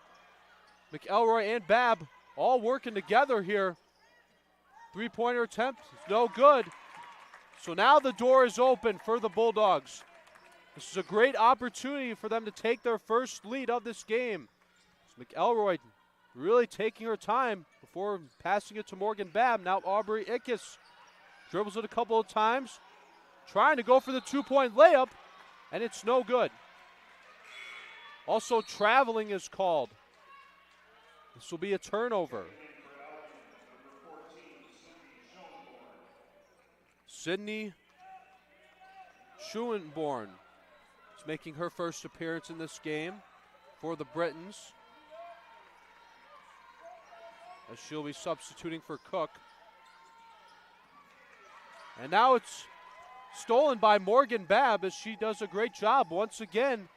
McElroy and Babb all working together here. Three-pointer attempt is no good. So now the door is open for the Bulldogs. This is a great opportunity for them to take their first lead of this game. McElroy really taking her time before passing it to Morgan Babb. Now Aubrey Ickes dribbles it a couple of times, trying to go for the two-point layup, and it's no good. Also, traveling is called. This will be a turnover. Sydney Schoenborn is making her first appearance in this game for the Britons, as she'll be substituting for Cook. And now it's stolen by Morgan Babb, as she does a great job once again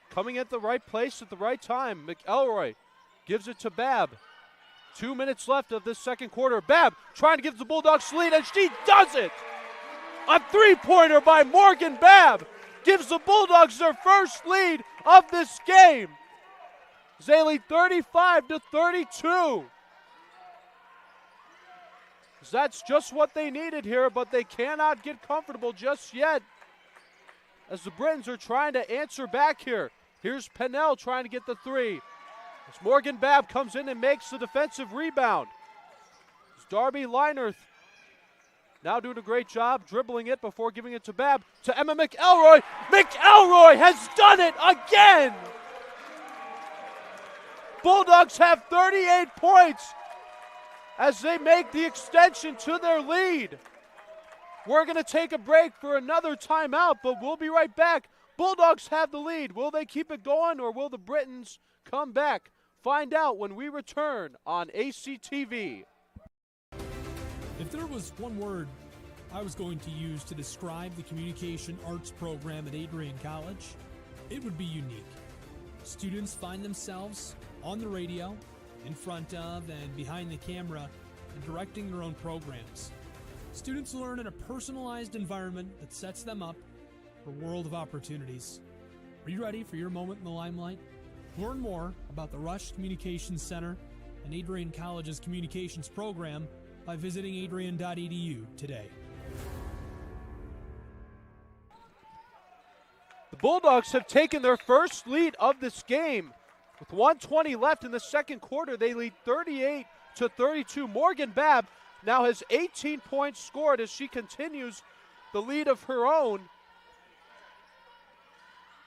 coming at the right place at the right time. McElroy gives it to Babb. 2 minutes left of this second quarter. Babb trying to give the Bulldogs lead, and she does it! A three-pointer by Morgan Babb gives the Bulldogs their first lead of this game. They lead 35-32. That's just what they needed here, but they cannot get comfortable just yet, as the Britons are trying to answer back here. Here's Pennell trying to get the three, as Morgan Babb comes in and makes the defensive rebound. It's Darby Leinerth now doing a great job dribbling it before giving it to Babb, to Emma McElroy. McElroy has done it again! Bulldogs have 38 points as they make the extension to their lead. We're going to take a break for another timeout, but we'll be right back. Bulldogs have the lead. Will they keep it going, or will the Britons come back? Find out when we return on ACTV. If there was one word I was going to use to describe the communication arts program at Adrian College, it would be unique. Students find themselves on the radio, in front of and behind the camera, and directing their own programs. Students learn in a personalized environment that sets them up for a world of opportunities. Are you ready for your moment in the limelight? Learn more about the Rush Communications Center and Adrian College's communications program by visiting adrian.edu today. The Bulldogs have taken their first lead of this game. With 1:20 left in the second quarter, they lead 38-32. Morgan Babb now has 18 points scored as she continues the lead of her own.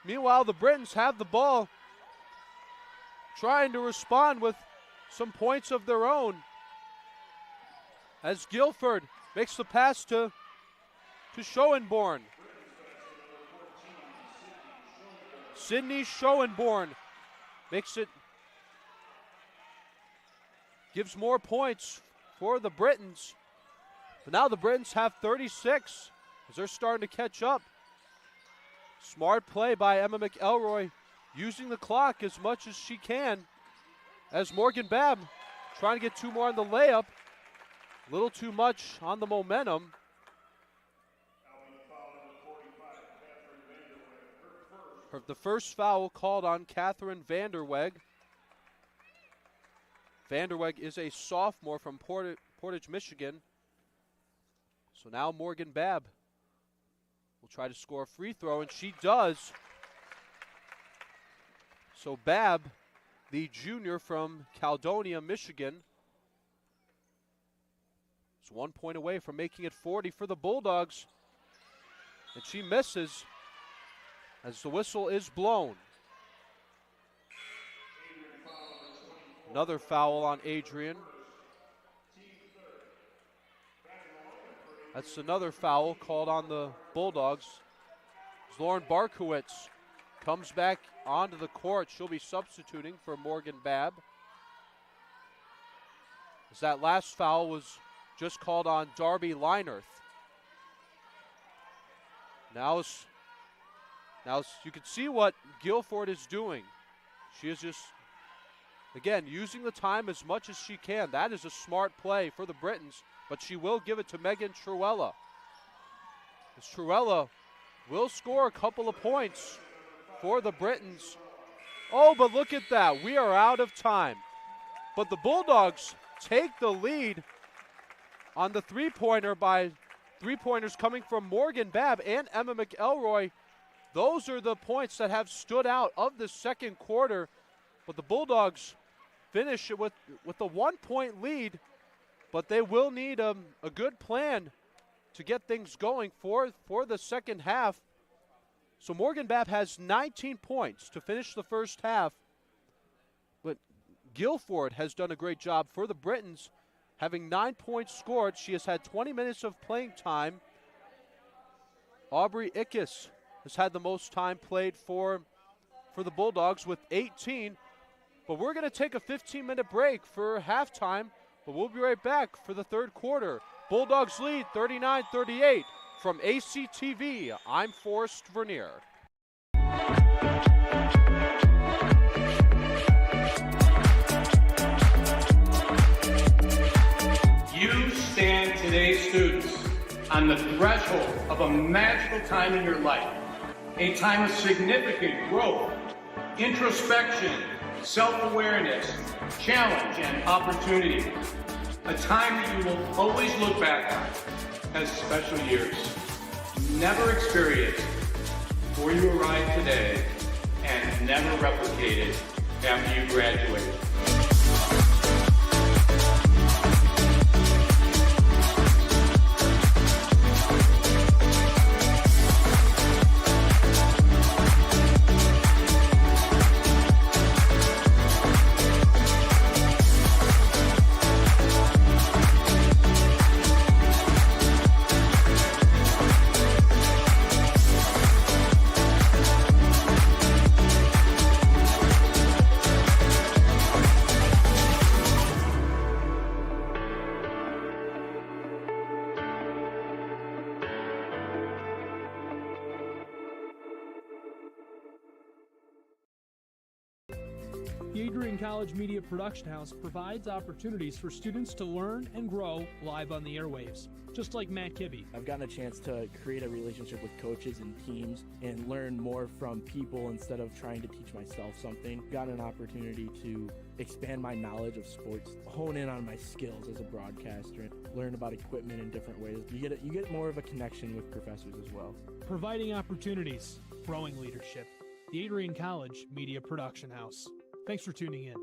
Meanwhile, the Britons have the ball, trying to respond with some points of their own, as Guilford makes the pass to Schoenborn. Sydney Schoenborn makes it, gives more points for the Britons. But now the Britons have 36 as they're starting to catch up. Smart play by Emma McElroy, using the clock as much as she can, as Morgan Babb trying to get two more on the layup. A little too much on the momentum. The first foul called on Catherine Vanderweg. Vanderweg is a sophomore from Portage, Michigan. So now Morgan Babb will try to score a free throw, and she does. So Babb, the junior from Caledonia, Michigan, is 1 point away from making it 40 for the Bulldogs. And she misses as the whistle is blown. Another foul on Adrian. That's another foul called on the Bulldogs. As Lauren Barkowitz comes back onto the court, she'll be substituting for Morgan Babb, as that last foul was just called on Darby Leinerth. Now you can see what Guilford is doing. She is just, again, using the time as much as she can. That is a smart play for the Britons, but she will give it to Megan Truella. As Truella will score a couple of points for the Britons. Oh, but look at that. We are out of time. But the Bulldogs take the lead on the three-pointers coming from Morgan Babb and Emma McElroy. those are the points that have stood out of the second quarter. But the Bulldogs finish it with a 1-point lead, but they will need a good plan to get things going for the second half. So Morgan Babb has 19 points to finish the first half, but Guilford has done a great job for the Britons, having 9 points scored. She has had 20 minutes of playing time. Aubrey Ickes has had the most time played for the Bulldogs with 18. But we're going to take a 15-minute break for halftime, but we'll be right back for the third quarter. Bulldogs lead 39-38 from ACTV. I'm Forrest Vernier. You stand today, students, on the threshold of a magical time in your life, a time of significant growth, introspection, self-awareness, challenge, and opportunity. A time that you will always look back on as special years, never experienced before you arrived today, and never replicated after you graduate. The Adrian College Media Production House provides opportunities for students to learn and grow live on the airwaves, just like Matt Kibbe. I've gotten a chance to create a relationship with coaches and teams and learn more from people instead of trying to teach myself something. Gotten an opportunity to expand my knowledge of sports, hone in on my skills as a broadcaster, and learn about equipment in different ways. You get more of a connection with professors as well. Providing opportunities, growing leadership. The Adrian College Media Production House. Thanks for tuning in.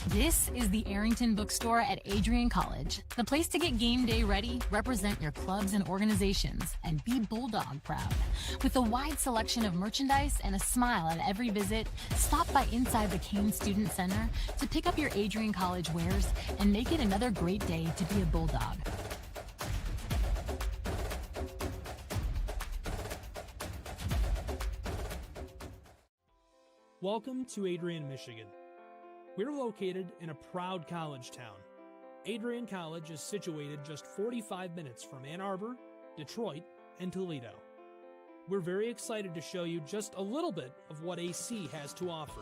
This is the Arrington Bookstore at Adrian College, the place to get game day ready, represent your clubs and organizations, and be Bulldog proud. With a wide selection of merchandise and a smile at every visit, stop by inside the Kane Student Center to pick up your Adrian College wares and make it another great day to be a Bulldog. Welcome to Adrian, Michigan. We're located in a proud college town. Adrian College is situated just 45 minutes from Ann Arbor, Detroit, and Toledo. We're very excited to show you just a little bit of what AC has to offer.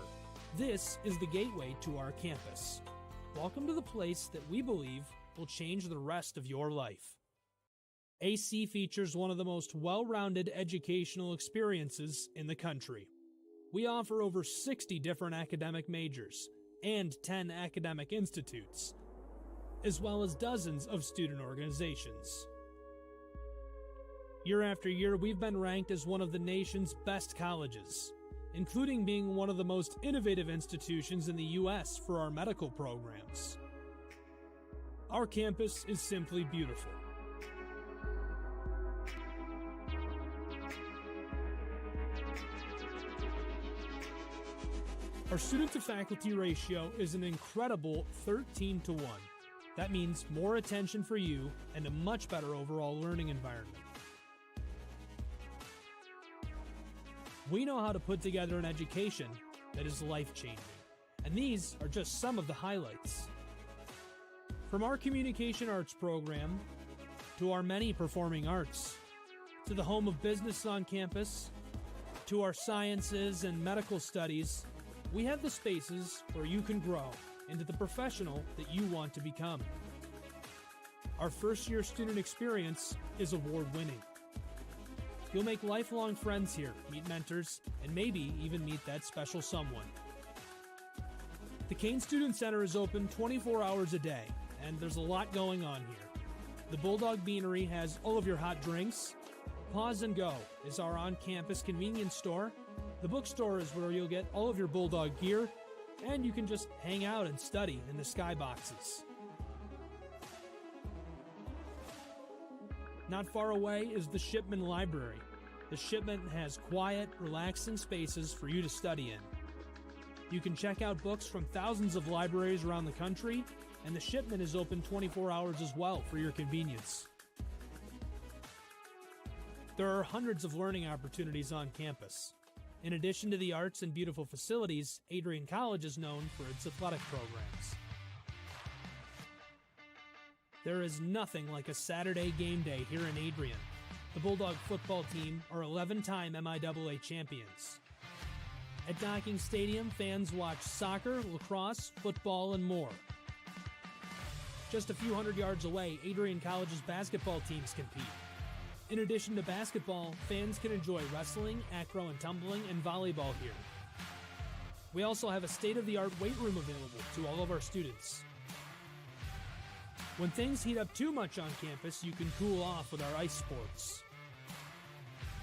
This is the gateway to our campus. Welcome to the place that we believe will change the rest of your life. AC features one of the most well-rounded educational experiences in the country. We offer over 60 different academic majors and 10 academic institutes, as well as dozens of student organizations. Year after year, we've been ranked as one of the nation's best colleges, including being one of the most innovative institutions in the U.S. for our medical programs. Our campus is simply beautiful. Our student-to-faculty ratio is an incredible 13-to-1. That means more attention for you and a much better overall learning environment. We know how to put together an education that is life-changing, and these are just some of the highlights. From our communication arts program, to our many performing arts, to the home of business on campus, to our sciences and medical studies, we have the spaces where you can grow into the professional that you want to become. Our first-year student experience is award-winning. You'll make lifelong friends here, meet mentors, and maybe even meet that special someone. The Kane Student Center is open 24 hours a day, and there's a lot going on here. The Bulldog Beanery has all of your hot drinks. Pause and Go is our on-campus convenience store. The bookstore is where you'll get all of your Bulldog gear, and you can just hang out and study in the skyboxes. Not far away is the Shipman Library. The Shipman has quiet, relaxing spaces for you to study in. You can check out books from thousands of libraries around the country, and the Shipman is open 24 hours as well for your convenience. There are hundreds of learning opportunities on campus. In addition to the arts and beautiful facilities, Adrian College is known for its athletic programs. There is nothing like a Saturday game day here in Adrian. The Bulldog football team are 11-time MIAA champions. At Docking Stadium, fans watch soccer, lacrosse, football, and more. Just a few hundred yards away, Adrian College's basketball teams compete. In addition to basketball, fans can enjoy wrestling, acro and tumbling, and volleyball here. We also have a state-of-the-art weight room available to all of our students. When things heat up too much on campus, you can cool off with our ice sports.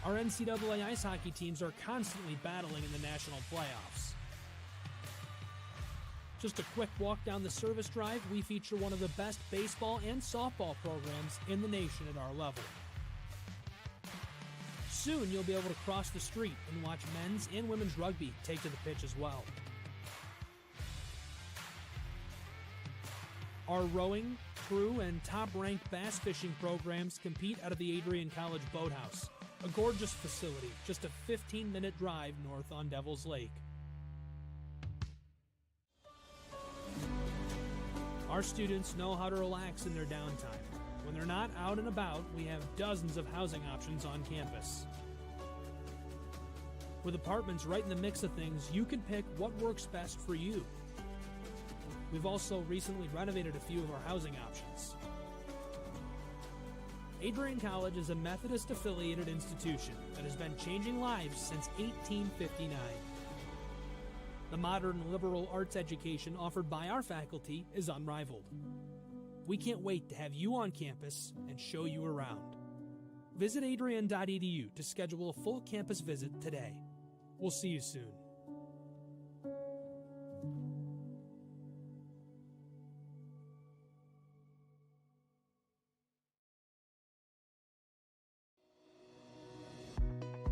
Our NCAA ice hockey teams are constantly battling in the national playoffs. Just a quick walk down the service drive, we feature one of the best baseball and softball programs in the nation at our level. Soon you'll be able to cross the street and watch men's and women's rugby take to the pitch as well. Our rowing, crew, and top-ranked bass fishing programs compete out of the Adrian College Boathouse, a gorgeous facility just a 15-minute drive north on Devil's Lake. Our students know how to relax in their downtime. When they're not out and about, we have dozens of housing options on campus. With apartments right in the mix of things, you can pick what works best for you. We've also recently renovated a few of our housing options. Adrian College is a Methodist-affiliated institution that has been changing lives since 1859. The modern liberal arts education offered by our faculty is unrivaled. We can't wait to have you on campus and show you around. Visit adrian.edu to schedule a full campus visit today. We'll see you soon.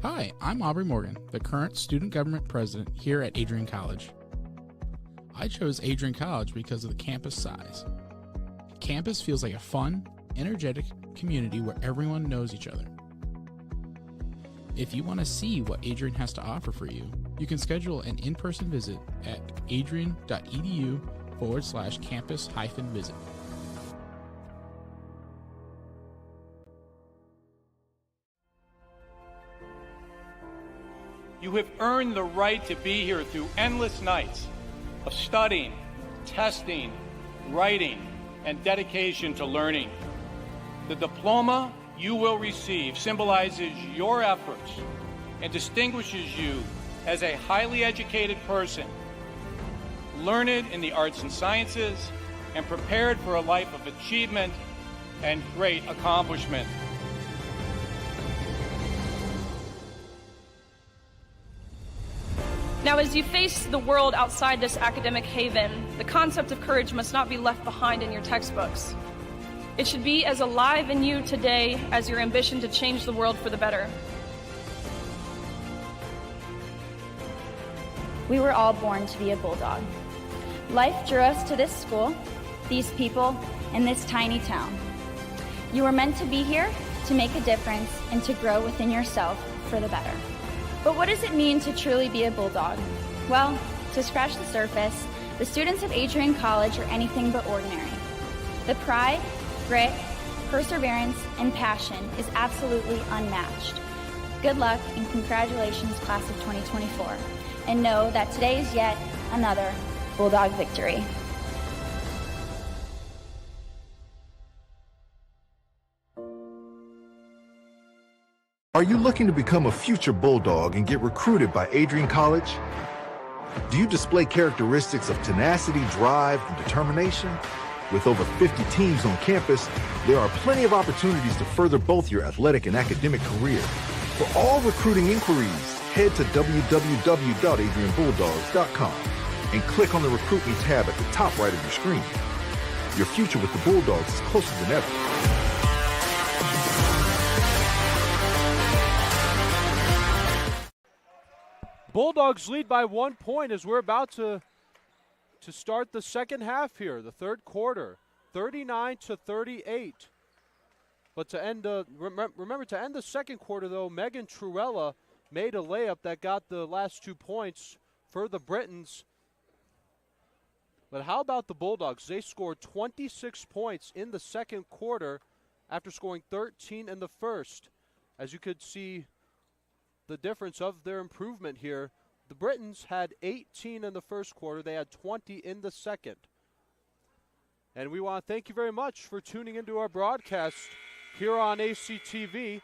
Hi, I'm Aubrey Morgan, the current student government president here at Adrian College. I chose Adrian College because of the campus size. Campus feels like a fun, energetic community where everyone knows each other. If you want to see what Adrian has to offer for you, you can schedule an in-person visit at adrian.edu/campus-visit. You have earned the right to be here through endless nights of studying, testing, writing, and dedication to learning. The diploma you will receive symbolizes your efforts and distinguishes you as a highly educated person, learned in the arts and sciences, and prepared for a life of achievement and great accomplishment. Now, as you face the world outside this academic haven, the concept of courage must not be left behind in your textbooks. It should be as alive in you today as your ambition to change the world for the better. We were all born to be a Bulldog. Life drew us to this school, these people, and this tiny town. You were meant to be here to make a difference and to grow within yourself for the better. But what does it mean to truly be a Bulldog? Well, to scratch the surface, the students of Adrian College are anything but ordinary. The pride, grit, perseverance, and passion is absolutely unmatched. Good luck and congratulations, class of 2024. And know that today is yet another Bulldog victory. Are you looking to become a future Bulldog and get recruited by Adrian College? Do you display characteristics of tenacity, drive, and determination? With over 50 teams on campus, there are plenty of opportunities to further both your athletic and academic career. For all recruiting inquiries, head to www.adrianbulldogs.com and click on the Recruit Me tab at the top right of your screen. Your future with the Bulldogs is closer than ever. Bulldogs lead by 1 point as we're about to start the second half here, the third quarter, 39-38. But to end remember to end the second quarter though, Megan Truella made a layup that got the last 2 points for the Britons. But how about the Bulldogs? They scored 26 points in the second quarter after scoring 13 in the first. As you could see the difference of their improvement here. The Britons had 18 in the first quarter. They had 20 in the second. And we want to thank you very much for tuning into our broadcast here on ACTV.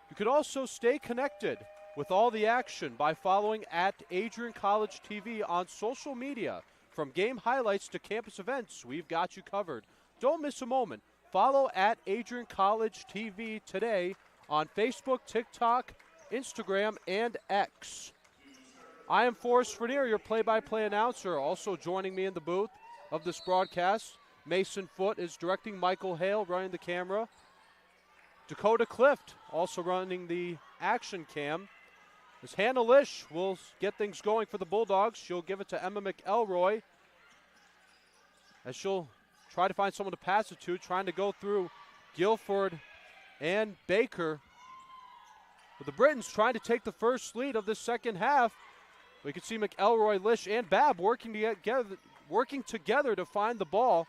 You could also stay connected with all the action by following at Adrian College TV on social media. From game highlights to campus events, we've got you covered. Don't miss a moment. Follow at Adrian College TV today on Facebook, TikTok, Instagram, and X. I am Forrest Frenier, your play-by-play announcer. Also joining me in the booth of this broadcast, Mason Foote is directing, Michael Hale running the camera. Dakota Clift also running the action cam. As Hannah Lish will get things going for the Bulldogs. She'll give it to Emma McElroy as she'll try to find someone to pass it to, trying to go through Guilford and Baker. But the Britons trying to take the first lead of this second half. We can see McElroy, Lish, and Babb working together to find the ball.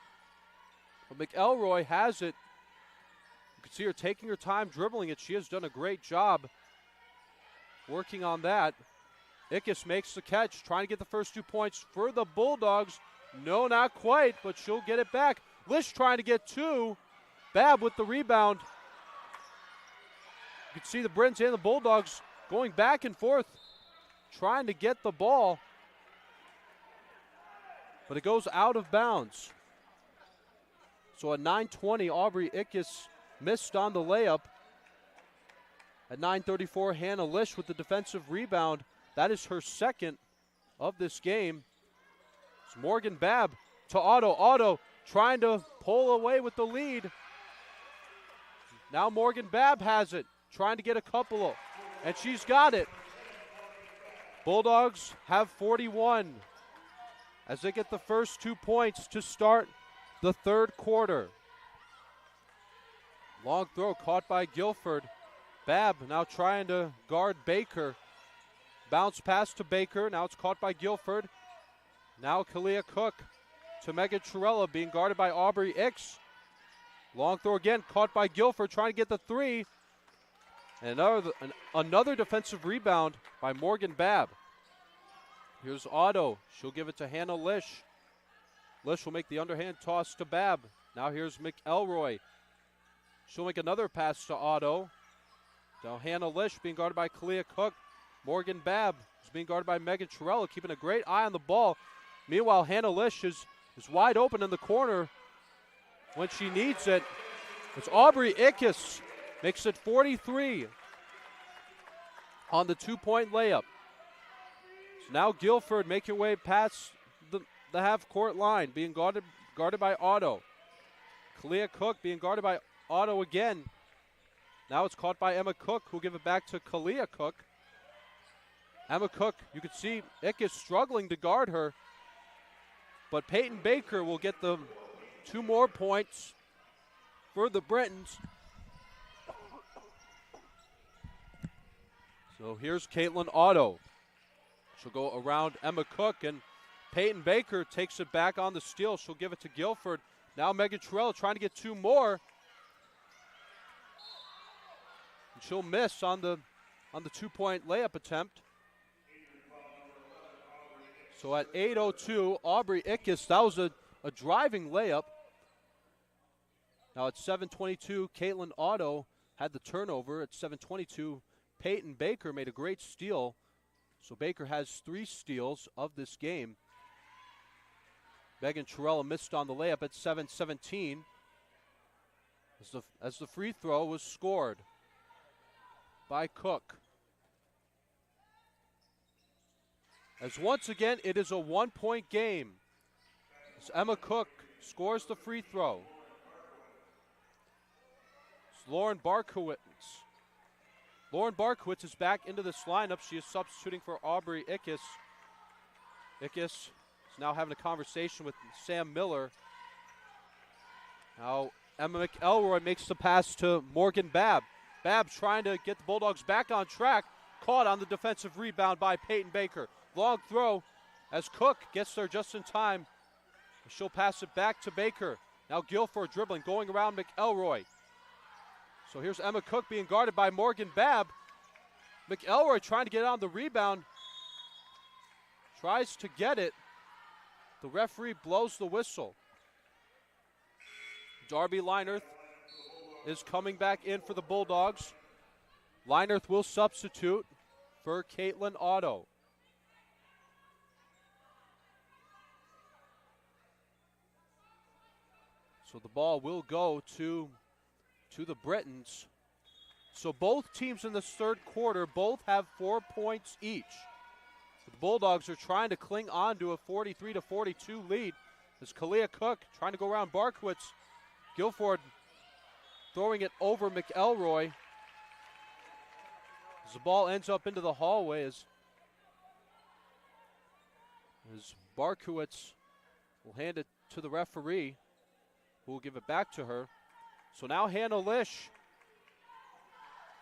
But McElroy has it. You can see her taking her time dribbling it. She has done a great job working on that. Ickes makes the catch, trying to get the first 2 points for the Bulldogs. No, not quite, but she'll get it back. Lish trying to get 2. Babb with the rebound. You can see the Britons and the Bulldogs going back and forth, trying to get the ball. But it goes out of bounds. So at 9:20, Aubrey Ickes missed on the layup. At 9:34, Hannah Lish with the defensive rebound. That is her second of this game. It's Morgan Babb to Otto. Otto trying to pull away with the lead. Now Morgan Babb has it, trying to get a couple And she's got it. Bulldogs have 41 as they get the first 2 points to start the third quarter. Long throw caught by Guilford. Babb now trying to guard Baker. Bounce pass to Baker. Now it's caught by Guilford. Now Kalia Cook to Megan Trella, being guarded by Aubrey Ix. Long throw again, caught by Guilford, trying to get the three. And another defensive rebound by Morgan Babb. Here's Otto. She'll give it to Hannah Lish. Lish will make the underhand toss to Babb. Now here's McElroy. She'll make another pass to Otto. Now Hannah Lish being guarded by Kalia Cook. Morgan Babb is being guarded by Megan Trella, keeping a great eye on the ball. Meanwhile, Hannah Lish is wide open in the corner when she needs it. It's Aubrey Ickes, makes it 43 on the 2-point layup. So now Guilford making way past the half-court line, being guarded by Otto. Kalia Cook being guarded by Otto again. Now it's caught by Emma Cook, who'll give it back to Kalia Cook. Emma Cook, you can see Ickes struggling to guard her, but Peyton Baker will get the 2 more points for the Britons. So here's Caitlin Otto. She'll go around Emma Cook, and Peyton Baker takes it back on the steal. She'll give it to Guilford. Now Megan Trell trying to get 2 more. And she'll miss on the 2-point layup attempt. So at 8:02, Aubrey Ickes, that was a driving layup. Now at 7:22, Caitlin Otto had the turnover. At 7:22, Peyton Baker made a great steal. So Baker has 3 steals of this game. Megan Trella missed on the layup at 7:17 as the free throw was scored by Cook. As once again, it is a 1-point game. As Emma Cook scores the free throw. It's Lauren Barkowitz. Lauren Barkowitz is back into this lineup. She is substituting for Aubrey Ickes. Ickes is now having a conversation with Sam Miller. Now Emma McElroy makes the pass to Morgan Babb. Babb trying to get the Bulldogs back on track. Caught on the defensive rebound by Peyton Baker. Long throw as Cook gets there just in time. She'll pass it back to Baker. Now Guilford dribbling, going around McElroy. So here's Emma Cook being guarded by Morgan Babb. McElroy trying to get on the rebound. Tries to get it. The referee blows the whistle. Darby Leinerth is coming back in for the Bulldogs. Leinerth will substitute for Caitlin Otto. So the ball will go to the Britons. So both teams in this third quarter both have 4 points each. The Bulldogs are trying to cling on to a 43-42 lead as Kalia Cook trying to go around Barkowitz. Guilford throwing it over McElroy. As the ball ends up into the hallway as Barkowitz will hand it to the referee, who will give it back to her. So now Hannah Lish,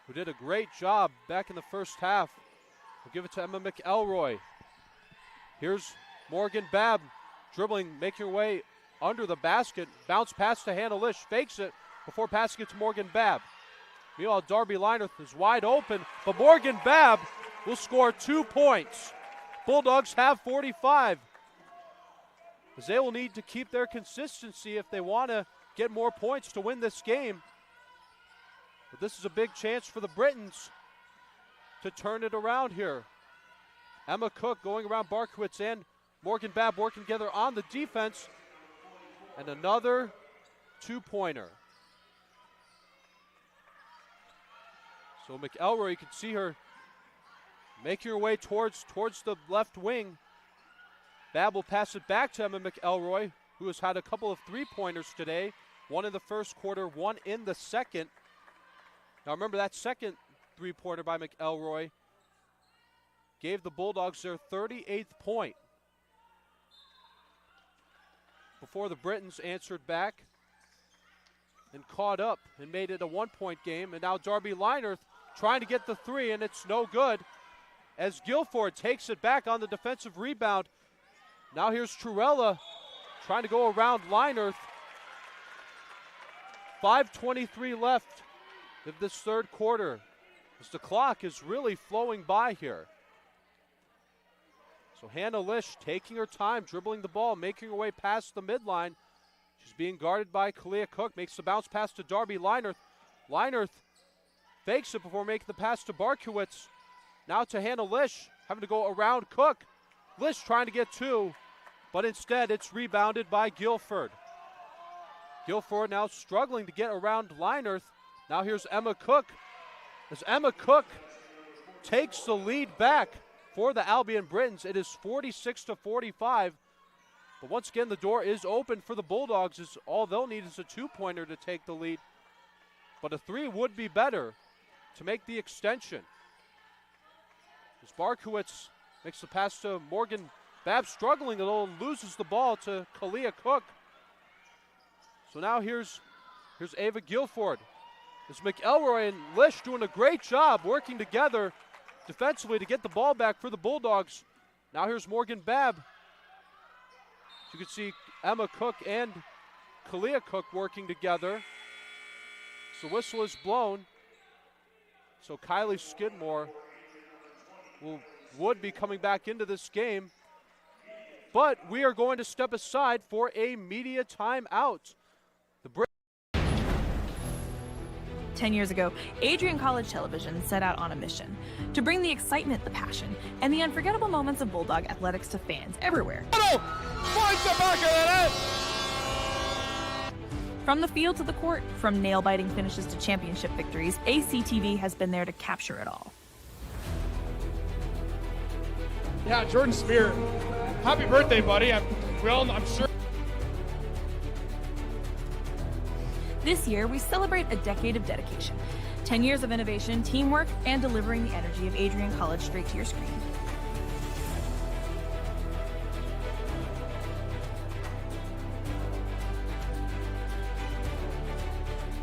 who did a great job back in the first half, will give it to Emma McElroy. Here's Morgan Babb dribbling, making her way under the basket. Bounce pass to Hannah Lish, fakes it before passing it to Morgan Babb. Meanwhile, Darby Leinerth is wide open, but Morgan Babb will score 2 points. Bulldogs have 45. As they will need to keep their consistency if they want to get more points to win this game. But this is a big chance for the Britons to turn it around here. Emma Cook going around Barkowitz and Morgan Babb working together on the defense. And another 2-pointer. So McElroy, you can see her making her way towards the left wing. Babb will pass it back to Emma McElroy, who has had a couple of 3-pointers today. One in the first quarter, one in the second. Now remember, that second three-pointer by McElroy gave the Bulldogs their 38th point. Before the Britons answered back and caught up and made it a one-point game. And now Darby Leinerth trying to get the three, and it's no good as Guilford takes it back on the defensive rebound. Now here's Truella trying to go around Leinerth. 5:23 left of this third quarter as the clock is really flowing by here. So Hannah Lish taking her time, dribbling the ball, making her way past the midline. She's being guarded by Kalia Cook, makes the bounce pass to Darby Leinerth. Leinerth fakes it before making the pass to Barkowitz. Now to Hannah Lish, having to go around Cook. Lish trying to get two, but instead it's rebounded by Guilford. Guilford now struggling to get around Leinerth. Now here's Emma Cook. As Emma Cook takes the lead back for the Albion Britons, it is 46-45. But once again, the door is open for the Bulldogs, as all they'll need is a two-pointer to take the lead. But a three would be better to make the extension. As Barkowitz makes the pass to Morgan Babb, struggling a little, and loses the ball to Kalia Cook. So now here's Ava Guilford. As McElroy and Lish doing a great job working together defensively to get the ball back for the Bulldogs. Now here's Morgan Babb. You can see Emma Cook and Kalia Cook working together. So the whistle is blown. So Kylie Skidmore would be coming back into this game. But we are going to step aside for a media timeout. 10 years ago, Adrian College Television set out on a mission to bring the excitement, the passion, and the unforgettable moments of Bulldog athletics to fans everywhere. From the field to the court, from nail-biting finishes to championship victories, ACTV has been there to capture it all. Yeah, Jordan Spear, happy birthday, buddy. I'm sure. This year, we celebrate a decade of dedication, 10 years of innovation, teamwork, and delivering the energy of Adrian College straight to your screen.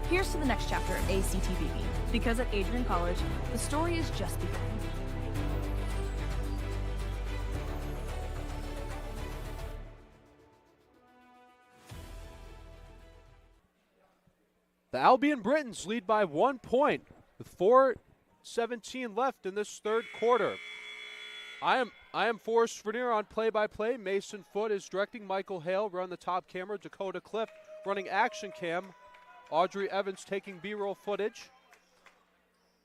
Here's to the next chapter of ACTVB, because at Adrian College, the story is just beginning. The Albion Britons lead by 1 point with 4:17 left in this third quarter. I am Forrest Vernier on play-by-play. Mason Foote is directing. Michael Hale run the top camera. Dakota Cliff running action cam. Audrey Evans taking B-roll footage.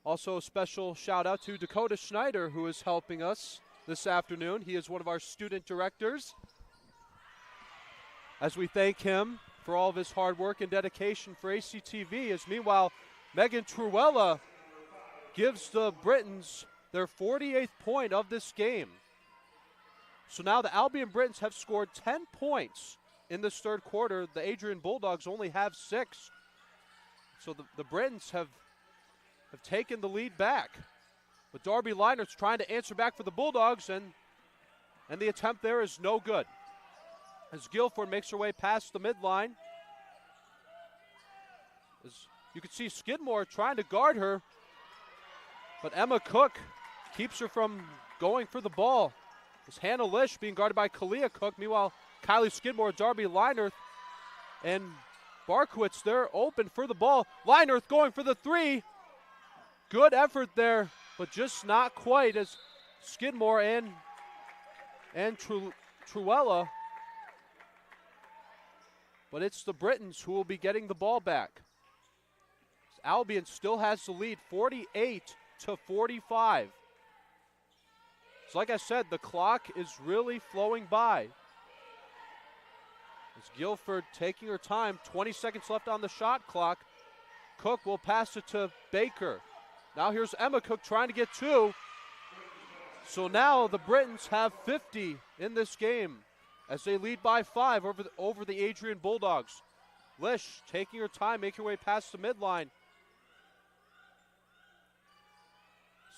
Also a special shout out to Dakota Schneider, who is helping us this afternoon. He is one of our student directors. As we thank him for all of his hard work and dedication for ACTV, as meanwhile, Megan Truella gives the Britons their 48th point of this game. So now the Albion Britons have scored 10 points in this third quarter. The Adrian Bulldogs only have 6. So the Britons have taken the lead back. But Darby Leiner's trying to answer back for the Bulldogs, and the attempt there is no good. As Guilford makes her way past the midline. As you can see Skidmore trying to guard her, but Emma Cook keeps her from going for the ball. As Hannah Lish being guarded by Kalia Cook. Meanwhile, Kylie Skidmore, Darby Leinerth, and Barkowitz, they're open for the ball. Leinerth going for the three. Good effort there, but just not quite, as Skidmore and Truella. But it's the Britons who will be getting the ball back. Albion still has the lead, 48-45. So like I said, the clock is really flowing by. As Guilford taking her time, 20 seconds left on the shot clock. Cook will pass it to Baker. Now here's Emma Cook trying to get two. So now the Britons have 50 in this game as they lead by 5 over the Adrian Bulldogs. Lish taking her time, making her way past the midline.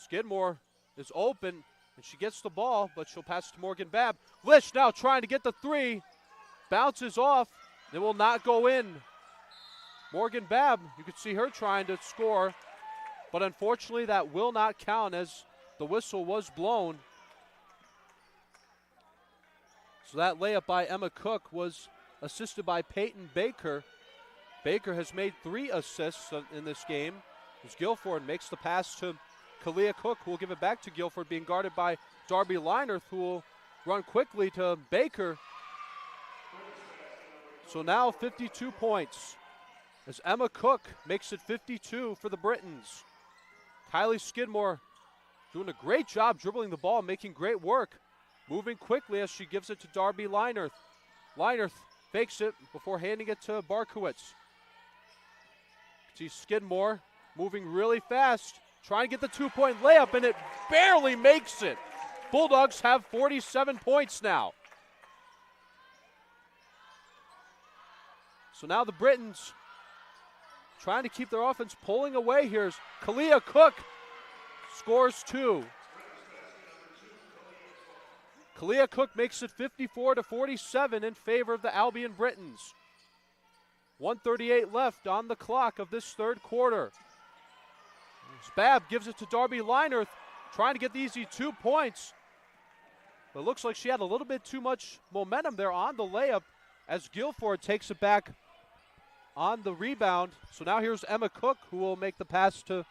Skidmore is open, and she gets the ball, but she'll pass to Morgan Babb. Lish now trying to get the three. Bounces off. It will not go in. Morgan Babb, you can see her trying to score, but unfortunately that will not count as the whistle was blown. So that layup by Emma Cook was assisted by Peyton Baker. Baker has made 3 assists in this game as Guilford makes the pass to Kalia Cook, who will give it back to Guilford, being guarded by Darby Leinerth, who will run quickly to Baker. So now 52 points as Emma Cook makes it 52 for the Britons. Kylie Skidmore doing a great job dribbling the ball, making great work, moving quickly as she gives it to Darby Leinerth. Leinerth fakes it before handing it to Barkowitz. See Skidmore moving really fast, trying to get the 2-point layup, and it barely makes it. Bulldogs have 47 points now. So now the Britons trying to keep their offense pulling away here. Kalia Cook scores 2. Kalia Cook makes it 54-47 in favor of the Albion Britons. 1:38 left on the clock of this third quarter. Babb gives it to Darby Leinerth, trying to get the easy 2 points. But it looks like she had a little bit too much momentum there on the layup as Guilford takes it back on the rebound. So now here's Emma Cook, who will make the pass to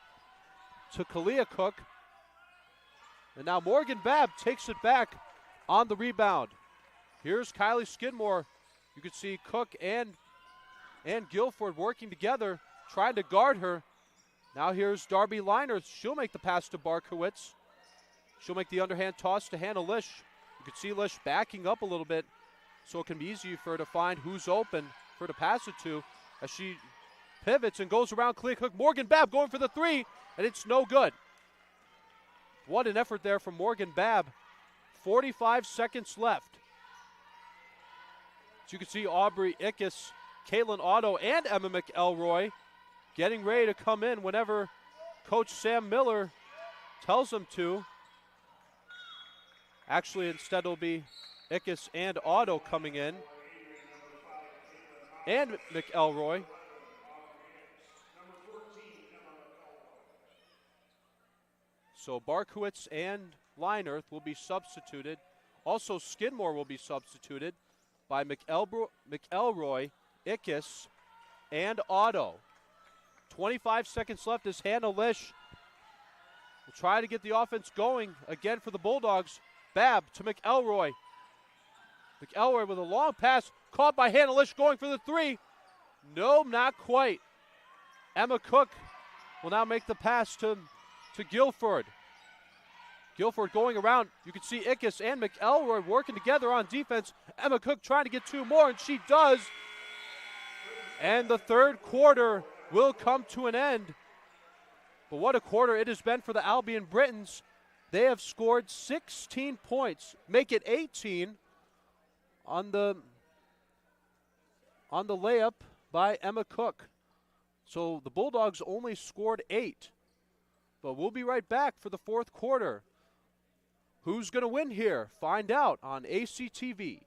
Kalia Cook. And now Morgan Babb takes it back on the rebound. Here's Kylie Skidmore. You can see Cook and Guilford working together, trying to guard her. Now here's Darby Leinerth. She'll make the pass to Barkowitz. She'll make the underhand toss to Hannah Lish. You can see Lish backing up a little bit so it can be easy for her to find who's open for her to pass it to as she pivots and goes around Kalia Cook. Morgan Babb going for the 3, and it's no good. What an effort there from Morgan Babb. 45 seconds left. So you can see Aubrey Ickes, Caitlin Otto, and Emma McElroy getting ready to come in whenever Coach Sam Miller tells them to. Actually, instead it'll be Ickes and Otto coming in, and McElroy. So Barkowitz and Leinerth will be substituted. Also, Skidmore will be substituted by McElroy, Ickes, and Otto. 25 seconds left as Hannah Lish will try to get the offense going again for the Bulldogs. Babb to McElroy. McElroy with a long pass, caught by Hannah Lish going for the 3. No, not quite. Emma Cook will now make the pass to Guilford. Guilford going around. You can see Ickes and McElroy working together on defense. Emma Cook trying to get 2 more, and she does. And the third quarter will come to an end. But what a quarter it has been for the Albion Britons. They have scored 16 points, make it 18 on the layup by Emma Cook. So the Bulldogs only scored 8. But we'll be right back for the fourth quarter. Who's going to win here? Find out on ACTV.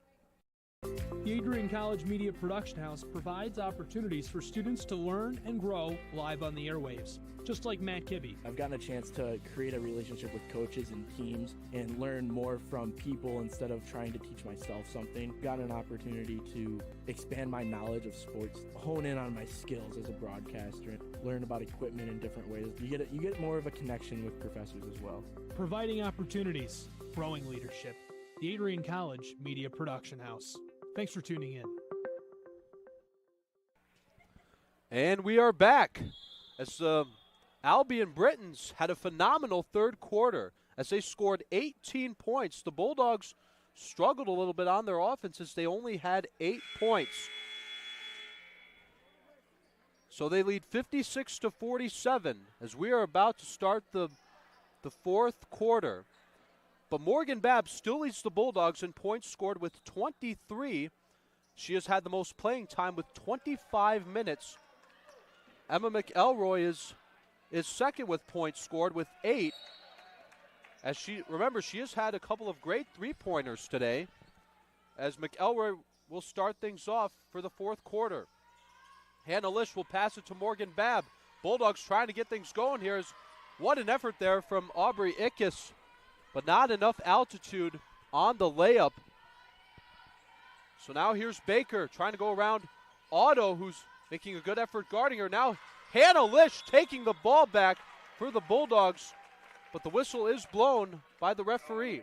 The Adrian College Media Production House provides opportunities for students to learn and grow live on the airwaves, just like Matt Kibbe. I've gotten a chance to create a relationship with coaches and teams and learn more from people instead of trying to teach myself something. Gotten an opportunity to expand my knowledge of sports, hone in on my skills as a broadcaster, and learn about equipment in different ways. You get more of a connection with professors as well. Providing opportunities, growing leadership. The Adrian College Media Production House. Thanks for tuning in. And we are back as the Albion Britons had a phenomenal third quarter as they scored 18 points. The Bulldogs struggled a little bit on their offense as they only had 8 points. So they lead 56-47 as we are about to start the fourth quarter. But Morgan Babb still leads the Bulldogs in points scored with 23. She has had the most playing time with 25 minutes. Emma McElroy is second with points scored with 8. As remember, she has had a couple of great three-pointers today, as McElroy will start things off for the fourth quarter. Hannah Lish will pass it to Morgan Babb. Bulldogs trying to get things going here. What an effort there from Aubrey Ickes, but not enough altitude on the layup. So now here's Baker trying to go around Otto, who's making a good effort guarding her. Now Hannah Lish taking the ball back for the Bulldogs, but the whistle is blown by the referee.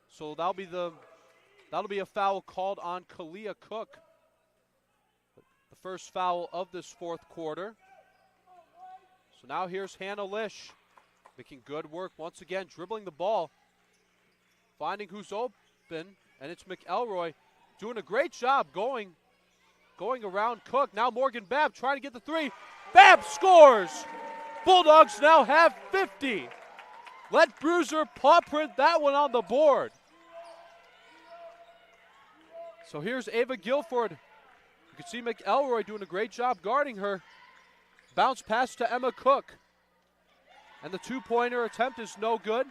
So that'll be a foul called on Kalia Cook. The first foul of this fourth quarter. So now here's Hannah Lish making good work once again, dribbling the ball, finding who's open, and it's McElroy doing a great job going around Cook. Now Morgan Babb trying to get the three. Babb scores! Bulldogs now have 50. Let Bruiser paw print that one on the board. So here's Ava Guilford. You can see McElroy doing a great job guarding her. Bounce pass to Emma Cook. And the two-pointer attempt is no good,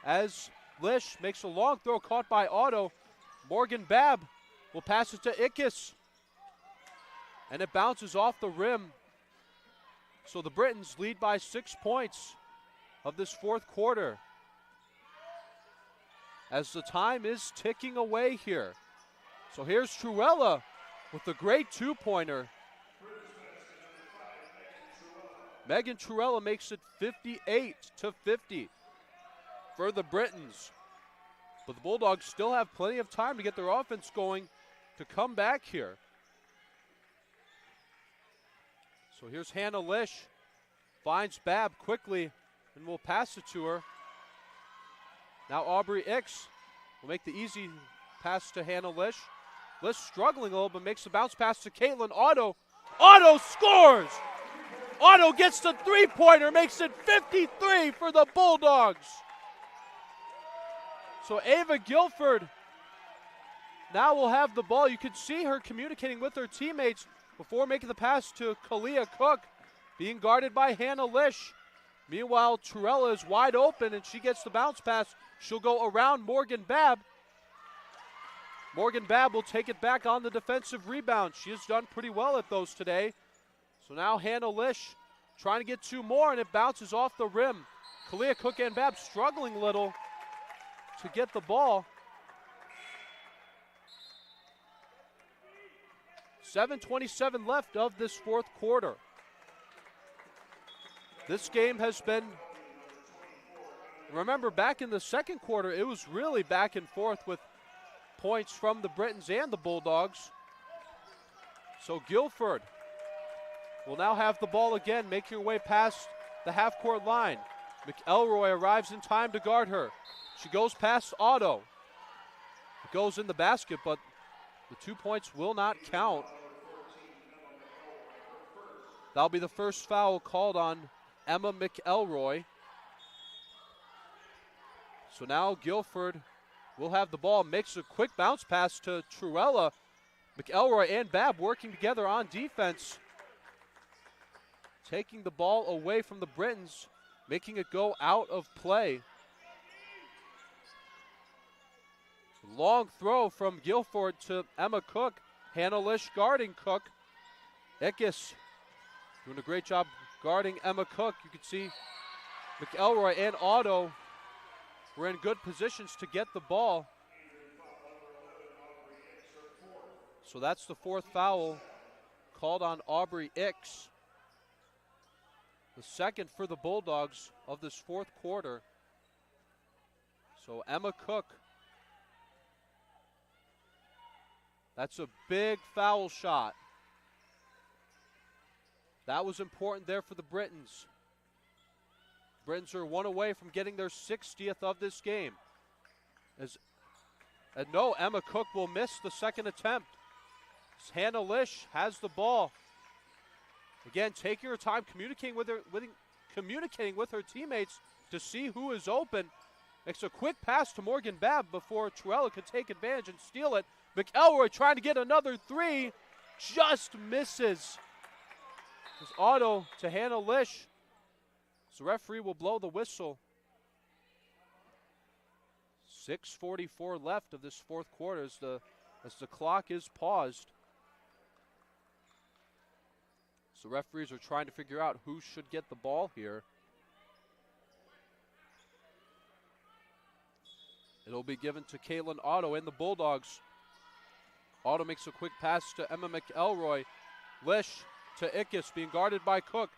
as Lish makes a long throw caught by Otto. Morgan Babb will pass it to Ickes. And it bounces off the rim. So the Britons lead by 6 points of this fourth quarter, as the time is ticking away here. So here's Truella with a great two-pointer. Megan Truella makes it 58-50 for the Britons. But the Bulldogs still have plenty of time to get their offense going to come back here. So here's Hannah Lish, finds Babb quickly and will pass it to her. Now Aubrey Ickes will make the easy pass to Hannah Lish. Lish struggling a little, but makes the bounce pass to Caitlin Otto. Otto scores! Otto gets the three-pointer, makes it 53 for the Bulldogs. So Ava Guilford now will have the ball. You can see her communicating with her teammates before making the pass to Kalia Cook, being guarded by Hannah Lish. Meanwhile, Truella is wide open, and she gets the bounce pass. She'll go around Morgan Babb. Morgan Babb will take it back on the defensive rebound. She has done pretty well at those today. So now Hannah Lish trying to get two more, and it bounces off the rim. Kalia Cook and Babb struggling a little to get the ball. 7:27 left of this fourth quarter. This game has been, remember, back in the second quarter, it was really back and forth with points from the Britons and the Bulldogs. So Guilford will now have the ball again, making her way past the half-court line. McElroy arrives in time to guard her. She goes past Otto. It goes in the basket, but the 2 points will not count. That'll be the first foul called on Emma McElroy. So now Guilford will have the ball, makes a quick bounce pass to Truella. McElroy and Babb working together on defense, taking the ball away from the Britons, making it go out of play. Long throw from Guilford to Emma Cook. Hannah Lish guarding Cook. Ickes doing a great job guarding Emma Cook. You can see McElroy and Otto were in good positions to get the ball. So that's the fourth foul called on Aubrey Ickes. The second for the Bulldogs of this fourth quarter. So Emma Cook. That's a big foul shot. That was important there for the Britons. Britons are one away from getting their 60th of this game. And no, Emma Cook will miss the second attempt. Hannah Lish has the ball. Again, taking her time, communicating with her teammates to see who is open. Makes a quick pass to Morgan Babb before Truella could take advantage and steal it. McElroy trying to get another three, just misses. It's Otto to Hannah Lish. So the referee will blow the whistle. 6:44 left of this fourth quarter as the clock is paused. So referees are trying to figure out who should get the ball here. It'll be given to Caitlin Otto and the Bulldogs. Otto makes a quick pass to Emma McElroy. Lish to Ickes, being guarded by Cook.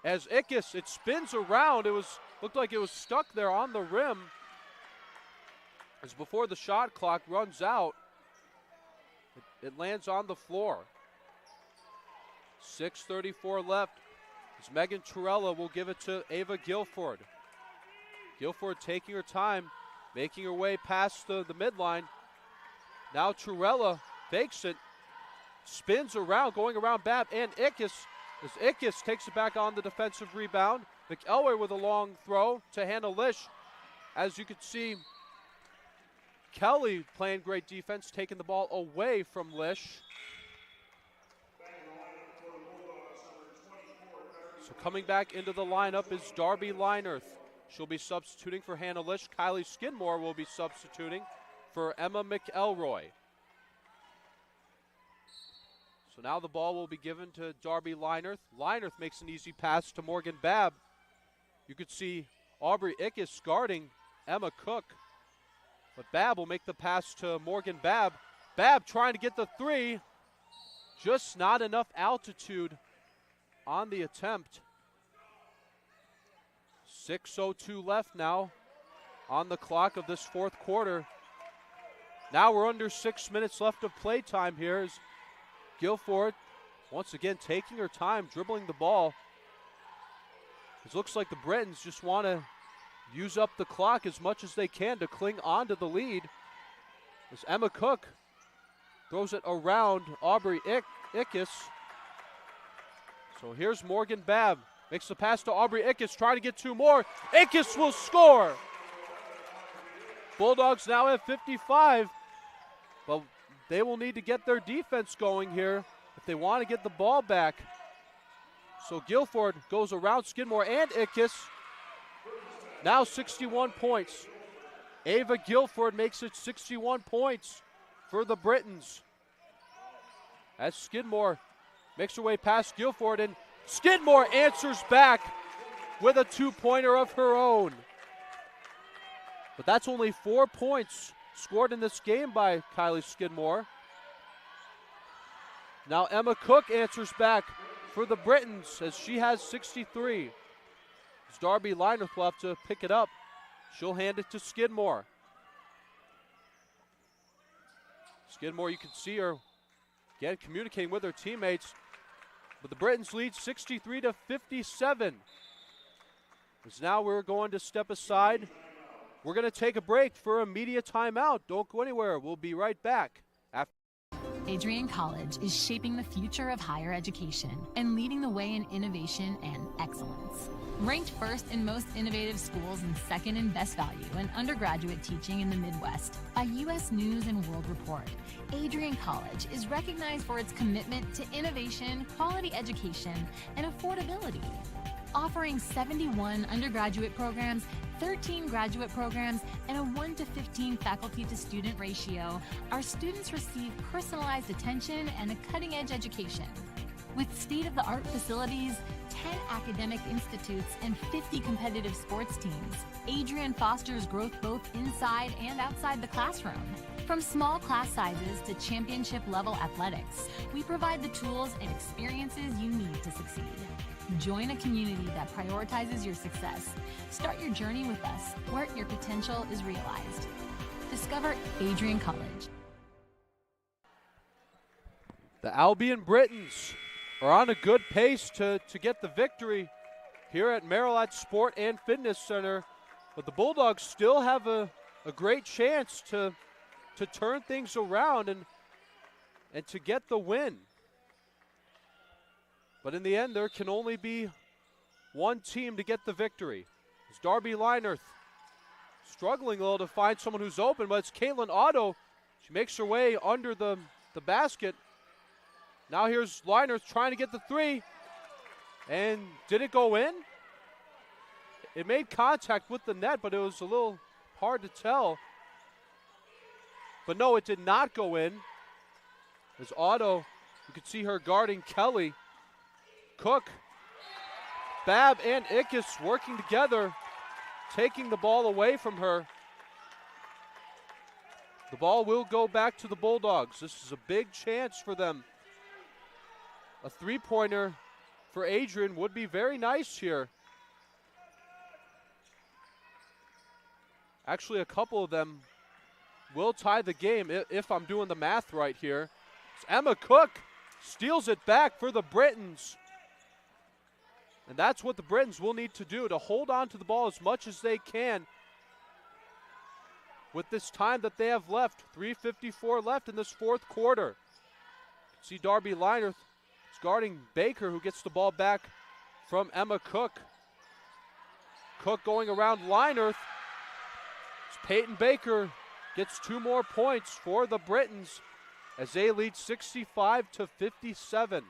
As Ickes, it spins around. Looked like it was stuck there on the rim. As before the shot clock runs out, it lands on the floor. 6:34 left. As Megan Torella will give it to Ava Guilford. Guilford taking her time, making her way past the midline. Now Torella fakes it, spins around, going around Babb and Ickes. As Ickes takes it back on the defensive rebound. McElroy with a long throw to Hannah Lish. As you can see, Kelly playing great defense, taking the ball away from Lish. So coming back into the lineup is Darby Linerth. She'll be substituting for Hannah Lish. Kylie Skidmore will be substituting for Emma McElroy. So now the ball will be given to Darby Linerth. Linerth makes an easy pass to Morgan Babb. You could see Aubrey Ickes guarding Emma Cook. But Babb will make the pass to Morgan Babb. Babb trying to get the three. Just not enough altitude on the attempt. 6:02 left now on the clock of this fourth quarter. Now we're under 6 minutes left of play time here as Guilford once again taking her time, dribbling the ball. It looks like the Britons just want to use up the clock as much as they can to cling on to the lead. As Emma Cook throws it around Aubrey Ickes. So here's Morgan Babb. Makes the pass to Aubrey Ickes, trying to get two more. Ickes will score. Bulldogs now at 55. But they will need to get their defense going here if they want to get the ball back. So Guilford goes around Skidmore and Ickes. Now 61 points. Ava Guilford makes it 61 points for the Britons. As Skidmore makes her way past Guilford, and Skidmore answers back with a two-pointer of her own. But that's only 4 points scored in this game by Kylie Skidmore. Now Emma Cook answers back for the Britons as she has 63. As Darby Linerth will have to pick it up. She'll hand it to Skidmore. Skidmore, you can see her again communicating with her teammates. But the Britons lead 63-57. As now we're going to step aside. We're going to take a break for a media timeout. Don't go anywhere. We'll be right back. Adrian College is shaping the future of higher education and leading the way in innovation and excellence. Ranked first in most innovative schools and second in best value in undergraduate teaching in the Midwest by U.S. News and World Report, Adrian College is recognized for its commitment to innovation, quality education, and affordability. Offering 71 undergraduate programs, 13 graduate programs, and a 1:15 faculty-to-student ratio, our students receive personalized attention and a cutting-edge education. With state-of-the-art facilities, 10 academic institutes, and 50 competitive sports teams, Adrian fosters growth both inside and outside the classroom. From small class sizes to championship-level athletics, we provide the tools and experiences you need to succeed. Join a community that prioritizes your success. Start your journey with us, where your potential is realized. Discover Adrian College. The Albion Britons are on a good pace to get the victory here at Marilat Sport and Fitness Center. But the Bulldogs still have a great chance to turn things around and to get the win. But in the end, there can only be one team to get the victory. It's Darby Linerth struggling a little to find someone who's open, but it's Caitlin Otto. She makes her way under the basket. Now here's Linerth trying to get the three. And did it go in? It made contact with the net, but it was a little hard to tell. But no, it did not go in. As Otto, you could see her guarding Kelly. Cook, Babb, and Ickes working together, taking the ball away from her. The ball will go back to the Bulldogs. This is a big chance for them. A three-pointer for Adrian would be very nice here. Actually, a couple of them will tie the game if I'm doing the math right here. It's Emma Cook steals it back for the Britons. And that's what the Britons will need to do, to hold on to the ball as much as they can with this time that they have left. 3:54 left in this fourth quarter. See Darby Liner is guarding Baker, who gets the ball back from Emma Cook. Cook going around Liner. Peyton Baker gets 2 more points for the Britons as they lead 65-57.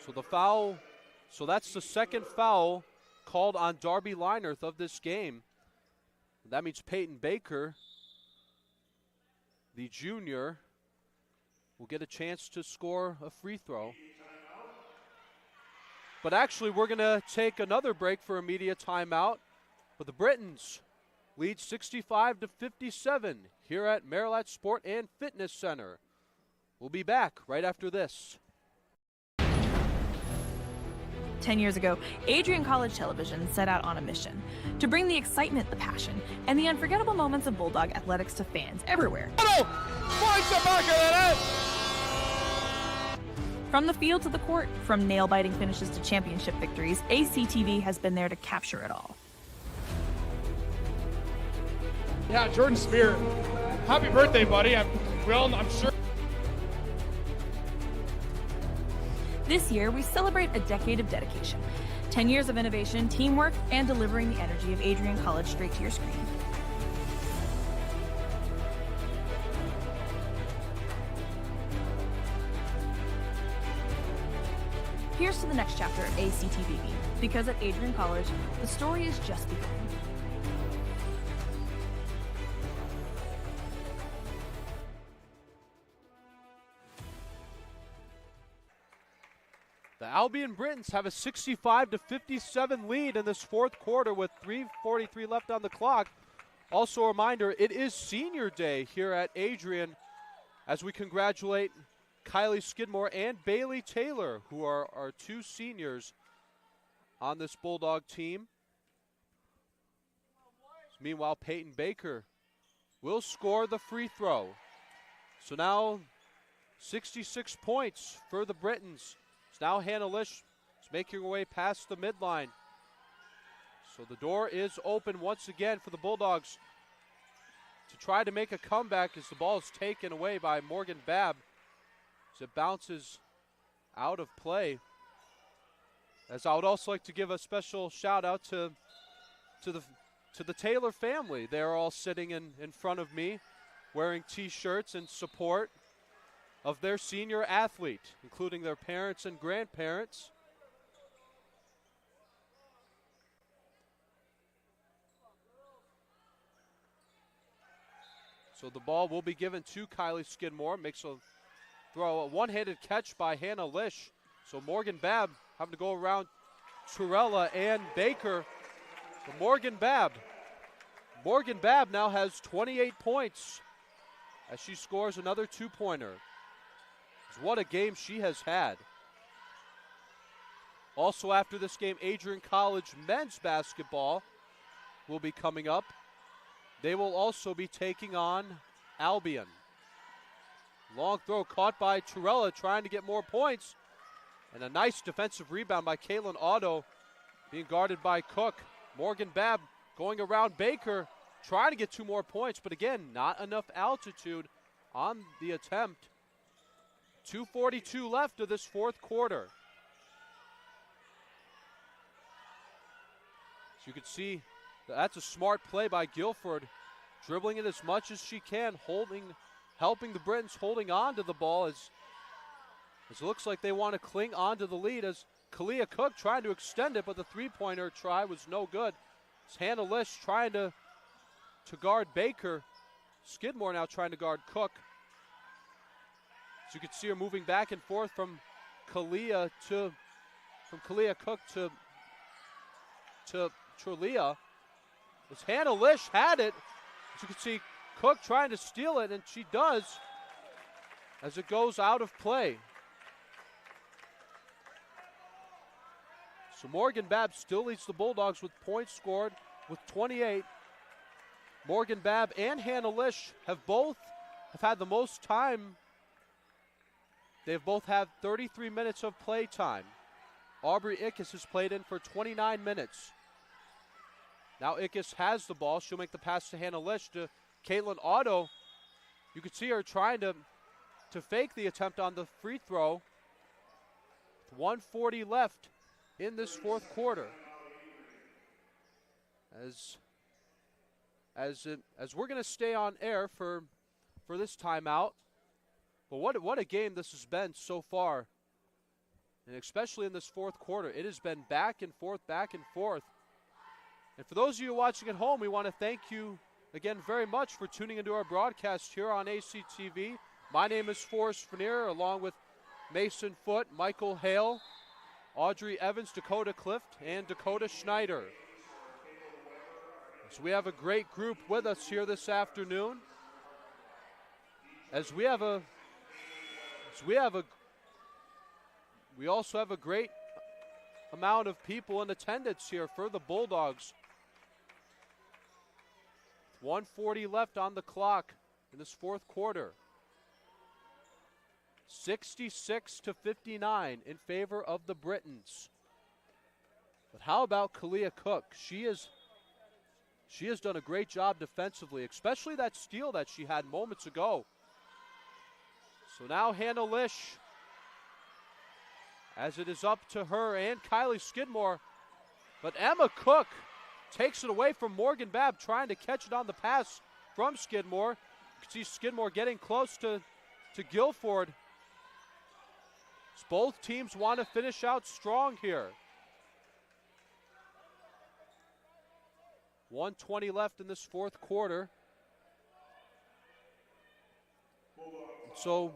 So the foul, so that's the second foul called on Darby Linerth of this game. That means Peyton Baker, the junior, will get a chance to score a free throw. But actually, we're going to take another break for a media timeout. But the Britons lead 65-57 here at Marilat Sport and Fitness Center. We'll be back right after this. 10 years ago, Adrian College Television set out on a mission to bring the excitement, the passion, and the unforgettable moments of Bulldog athletics to fans everywhere. From the field to the court, from nail-biting finishes to championship victories, ACTV has been there to capture it all. Yeah, Jordan Spear. Happy birthday, buddy. I'm sure. This year, we celebrate a decade of dedication, 10 years of innovation, teamwork, and delivering the energy of Adrian College straight to your screen. Here's to the next chapter of ACTV, because at Adrian College, the story is just beginning. The Albion Britons have a 65-57 lead in this fourth quarter with 3:43 left on the clock. Also a reminder, it is senior day here at Adrian as we congratulate Kylie Skidmore and Bailey Taylor, who are our 2 seniors on this Bulldog team. Meanwhile, Peyton Baker will score the free throw. So now 66 points for the Britons. It's now Hannah Lish is making her way past the midline. So the door is open once again for the Bulldogs to try to make a comeback as the ball is taken away by Morgan Babb. As it bounces out of play. As I would also like to give a special shout out to the Taylor family. They're all sitting in front of me wearing t-shirts in support of their senior athlete, including their parents and grandparents. So the ball will be given to Kylie Skidmore. Makes a throw, a one-handed catch by Hannah Lish. So Morgan Babb having to go around Torella and Baker. But Morgan Babb now has 28 points as she scores another 2-pointer. What a game she has had. Also after this game, Adrian College men's basketball will be coming up. They will also be taking on Albion. Long throw caught by Torella, trying to get more points. And a nice defensive rebound by Kaylin Otto, being guarded by Cook. Morgan Babb going around Baker, trying to get 2 more points, but again, not enough altitude on the attempt. 2:42 left of this fourth quarter. So you can see that's a smart play by Guilford, dribbling it as much as she can, helping the Britons holding on to the ball as It looks like they want to cling on to the lead as Kalia Cook trying to extend it, but the three-pointer try was no good. It's Hannah Lish trying to guard Baker. Skidmore now trying to guard Cook. As you can see her moving back and forth from Kalia Cook to Trulia. As Hannah Lish had it, as you can see Cook trying to steal it, and she does as it goes out of play. So Morgan Babb still leads the Bulldogs with points scored with 28. Morgan Babb and Hannah Lish have had the most time. They've both had 33 minutes of play time. Aubrey Ickes has played in for 29 minutes. Now Ickes has the ball. She'll make the pass to Hannah Lish to Caitlin Otto. You can see her trying to fake the attempt on the free throw. 1:40 left in this fourth quarter. As we're going to stay on air for this timeout. But what a game this has been so far. And especially in this fourth quarter, it has been back and forth, back and forth. And for those of you watching at home, we want to thank you again very much for tuning into our broadcast here on ACTV. My name is Forrest Vernier, along with Mason Foote, Michael Hale, Audrey Evans, Dakota Clift, and Dakota Schneider. So we have a great group with us here this afternoon. We also have a great amount of people in attendance here for the Bulldogs. 1:40 left on the clock in this fourth quarter. 66-59 in favor of the Britons. But how about Kalia Cook? She has done a great job defensively, especially that steal that she had moments ago. So now Hannah Lish, as it is up to her and Kylie Skidmore. But Emma Cook takes it away from Morgan Babb, trying to catch it on the pass from Skidmore. You can see Skidmore getting close to Guilford. So both teams want to finish out strong here. 1:20 left in this fourth quarter. So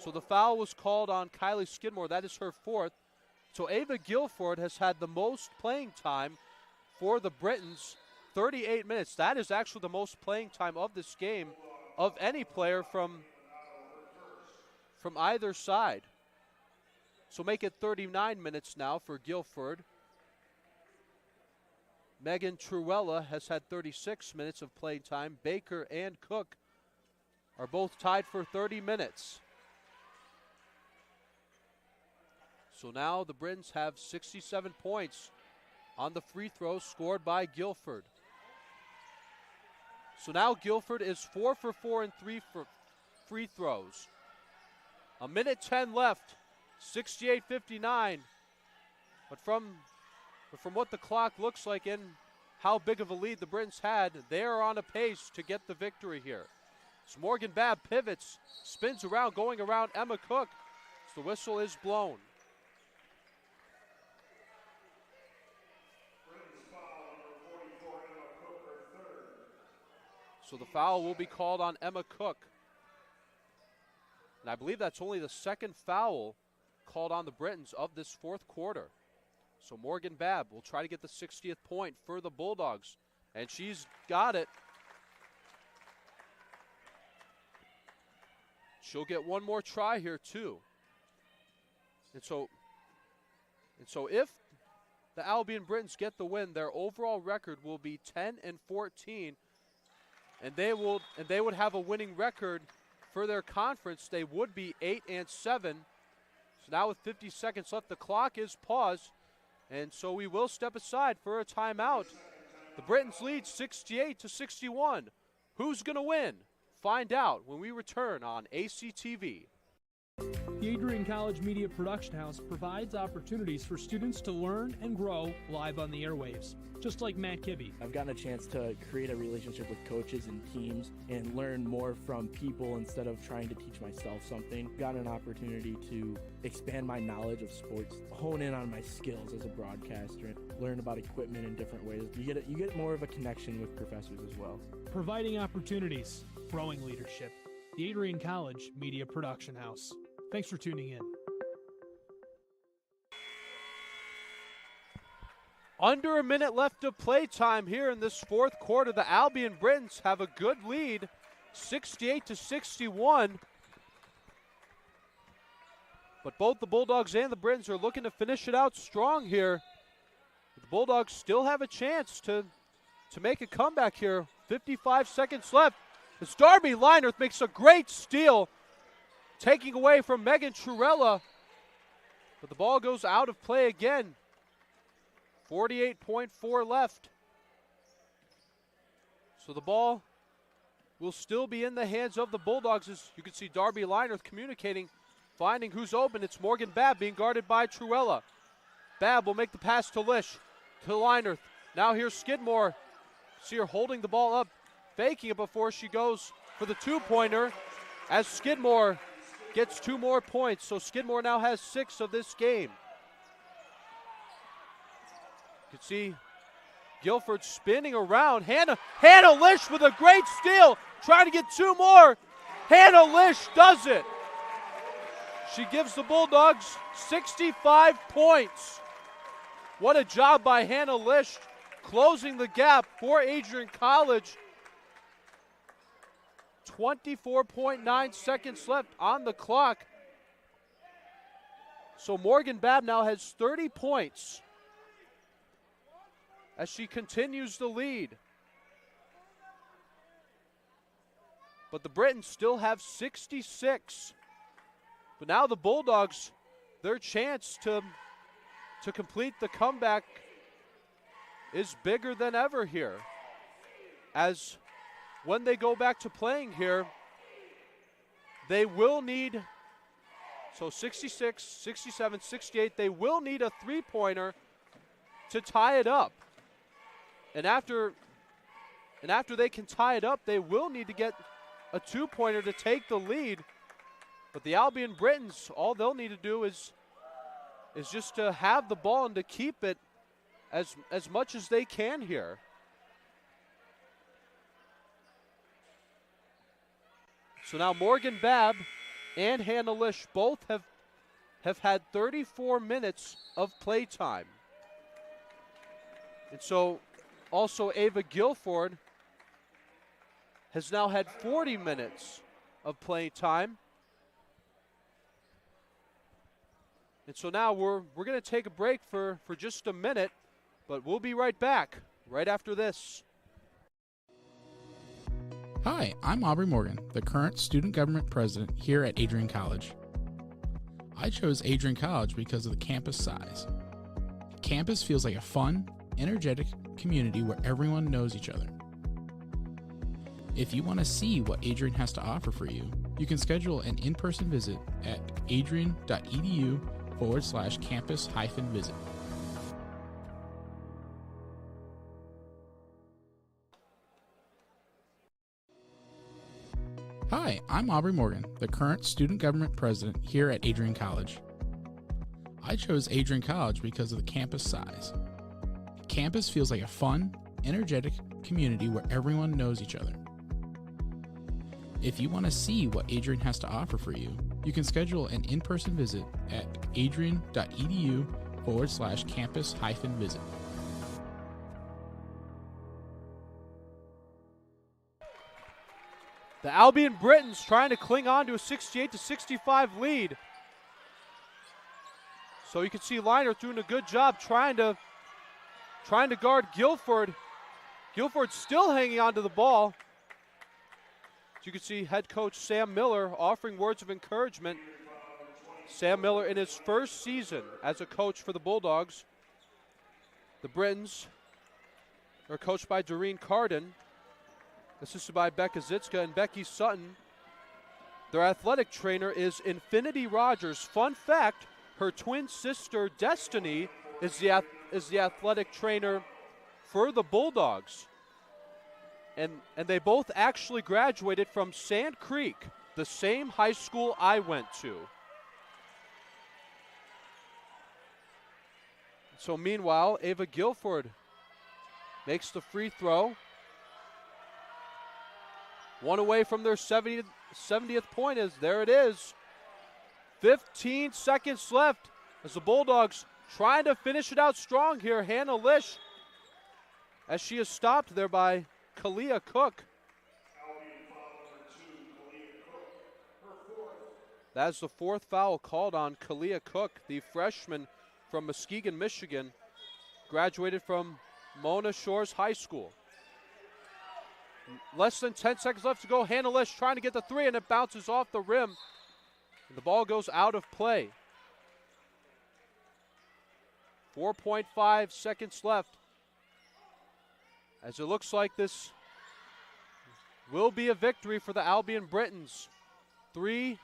the foul was called on Kylie Skidmore. That is her fourth. So Ava Guilford has had the most playing time for the Britons, 38 minutes. That is actually the most playing time of this game of any player from either side. So make it 39 minutes now for Guilford. Megan Truella has had 36 minutes of playing time. Baker and Cook are both tied for 30 minutes. So now the Britons have 67 points on the free throws scored by Guilford. So now Guilford is 4 for 4 in free throws. 1:10 left, 68-59. But from what the clock looks like and how big of a lead the Britons had, they are on a pace to get the victory here. So Morgan Babb pivots, spins around, going around Emma Cook. So the whistle is blown. So the foul will be called on Emma Cook. And I believe that's only the second foul called on the Britons of this fourth quarter. So Morgan Babb will try to get the 60th point for the Bulldogs. And she's got it. She'll get one more try here too. And so if the Albion Britons get the win, their overall record will be 10-14. And they would have a winning record for their conference. They would be 8-7. So now with 50 seconds left, the clock is paused. And so we will step aside for a timeout. The Britons lead 68-61. Who's going to win? Find out when we return on ACTV. The Adrian College Media Production House provides opportunities for students to learn and grow live on the airwaves, just like Matt Kibbe. I've gotten a chance to create a relationship with coaches and teams and learn more from people instead of trying to teach myself something. Gotten an opportunity to expand my knowledge of sports, hone in on my skills as a broadcaster, learn about equipment in different ways. You get more of a connection with professors as well. Providing opportunities, growing leadership. The Adrian College Media Production House. Thanks for tuning in. Under a minute left of playtime here in this fourth quarter. The Albion Britons have a good lead, 68-61. But both the Bulldogs and the Britons are looking to finish it out strong here. The Bulldogs still have a chance to make a comeback here. 55 seconds left. As Darby Linerth makes a great steal, taking away from Megan Trurella. But the ball goes out of play again. 48.4 left. So the ball will still be in the hands of the Bulldogs. As you can see Darby Linerth communicating, finding who's open. It's Morgan Babb being guarded by Trurella. Babb will make the pass to Lish, to Linerth. Now here's Skidmore. See her holding the ball up, faking it before she goes for the two-pointer, as Skidmore gets 2 more points. So Skidmore now has 6 of this game. You can see Guilford spinning around. Hannah Lish with a great steal, trying to get 2 more. Hannah Lish does it. She gives the Bulldogs 65 points. What a job by Hannah Lish, closing the gap for Adrian College. 24.9 seconds left on the clock. So Morgan Babb now has 30 points as she continues the lead. But the Britons still have 66. But now the Bulldogs, their chance to complete the comeback is bigger than ever here. As when they go back to playing here, they will need, so 66, 67, 68, they will need a three-pointer to tie it up. And after they can tie it up, they will need to get a two-pointer to take the lead. But the Albion Britons, all they'll need to do is just to have the ball and to keep it as much as they can here. So now Morgan Babb and Hannah Lish both have had 34 minutes of play time. And so also Ava Guilford has now had 40 minutes of play time. And so now we're going to take a break for just a minute, but we'll be right back right after this. Hi, I'm Aubrey Morgan, the current student government president here at Adrian College. I chose Adrian College because of the campus size. Campus feels like a fun, energetic community where everyone knows each other. If you want to see what Adrian has to offer for you, you can schedule an in-person visit at adrian.edu/campus-visit. Hi, I'm Aubrey Morgan, the current student government president here at Adrian College. I chose Adrian College because of the campus size. Campus feels like a fun, energetic community where everyone knows each other. If you want to see what Adrian has to offer for you, you can schedule an in-person visit at adrian.edu/campus-visit. The Albion Britons trying to cling on to a 68-65 lead. So you can see Liner doing a good job trying to guard Guilford. Guilford still hanging on to the ball. As you can see head coach Sam Miller offering words of encouragement. Sam Miller in his first season as a coach for the Bulldogs. The Britons are coached by Doreen Carden, assisted by Becca Zitzka and Becky Sutton. Their athletic trainer is Infinity Rogers. Fun fact, her twin sister Destiny is the athletic trainer for the Bulldogs. And they both actually graduated from Sand Creek, the same high school I went to. So meanwhile, Ava Guilford makes the free throw. One away from their 70th point is, there it is. 15 seconds left as the Bulldogs trying to finish it out strong here. Hannah Lish, as she is stopped there by Kalia Cook. That's the fourth foul called on Kalia Cook, the freshman from Muskegon, Michigan, graduated from Mona Shores High School. Less than 10 seconds left to go. Hannah Lish trying to get the three, and it bounces off the rim. And the ball goes out of play. 4.5 seconds left. As it looks like this will be a victory for the Albion Britons. 3,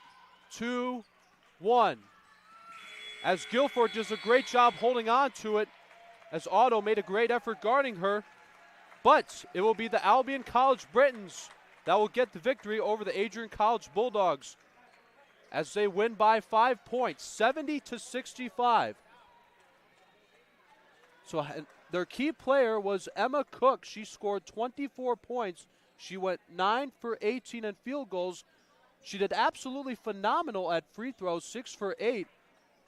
2, 1. As Guilford does a great job holding on to it, as Otto made a great effort guarding her. But it will be the Albion College Britons that will get the victory over the Adrian College Bulldogs as they win by 5 points, 70-65. So their key player was Emma Cook. She scored 24 points. She went 9 for 18 in field goals. She did absolutely phenomenal at free throws, 6 for 8.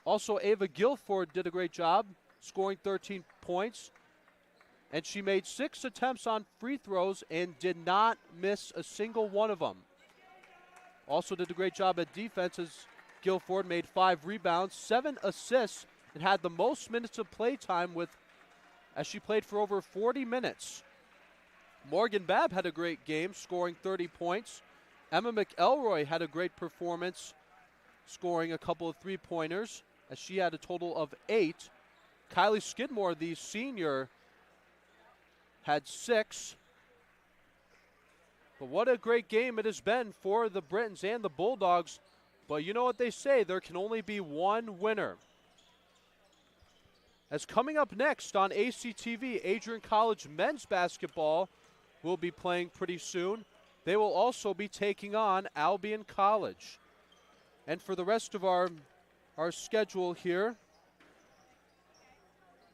Also, Ava Guilford did a great job, scoring 13 points. And she made 6 attempts on free throws and did not miss a single one of them. Also did a great job at defense as Guilford made 5 rebounds, 7 assists, and had the most minutes of play time as she played for over 40 minutes. Morgan Babb had a great game, scoring 30 points. Emma McElroy had a great performance, scoring a couple of three-pointers, as she had a total of 8. Kylie Skidmore, the senior, had 6. But what a great game it has been for the Britons and the Bulldogs. But you know what they say, there can only be one winner. As coming up next on ACTV, Adrian College men's basketball will be playing pretty soon. They will also be taking on Albion College. And for the rest of our schedule here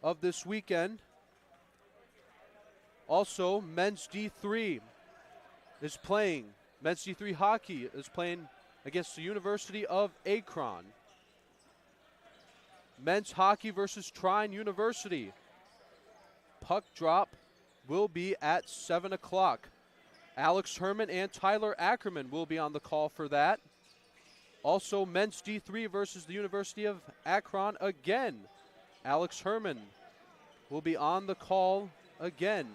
of this weekend, also men's D3 is playing. Men's D3 hockey is playing against the University of Akron. Men's hockey versus Trine University. Puck drop will be at 7 o'clock. Alex Herman and Tyler Ackerman will be on the call for that. Also, men's D3 versus the University of Akron again. Alex Herman will be on the call again.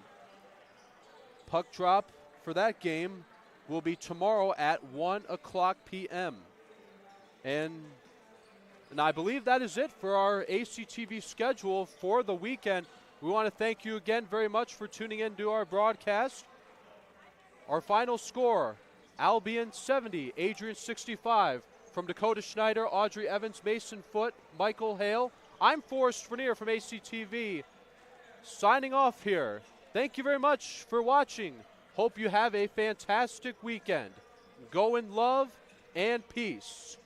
Puck drop for that game will be tomorrow at 1 o'clock p.m. And I believe that is it for our ACTV schedule for the weekend. We want to thank you again very much for tuning in to our broadcast. Our final score, Albion 70, Adrian 65. From Dakota Schneider, Audrey Evans, Mason Foote, Michael Hale, I'm Forrest Vernier from ACTV, signing off here. Thank you very much for watching. Hope you have a fantastic weekend. Go in love and peace.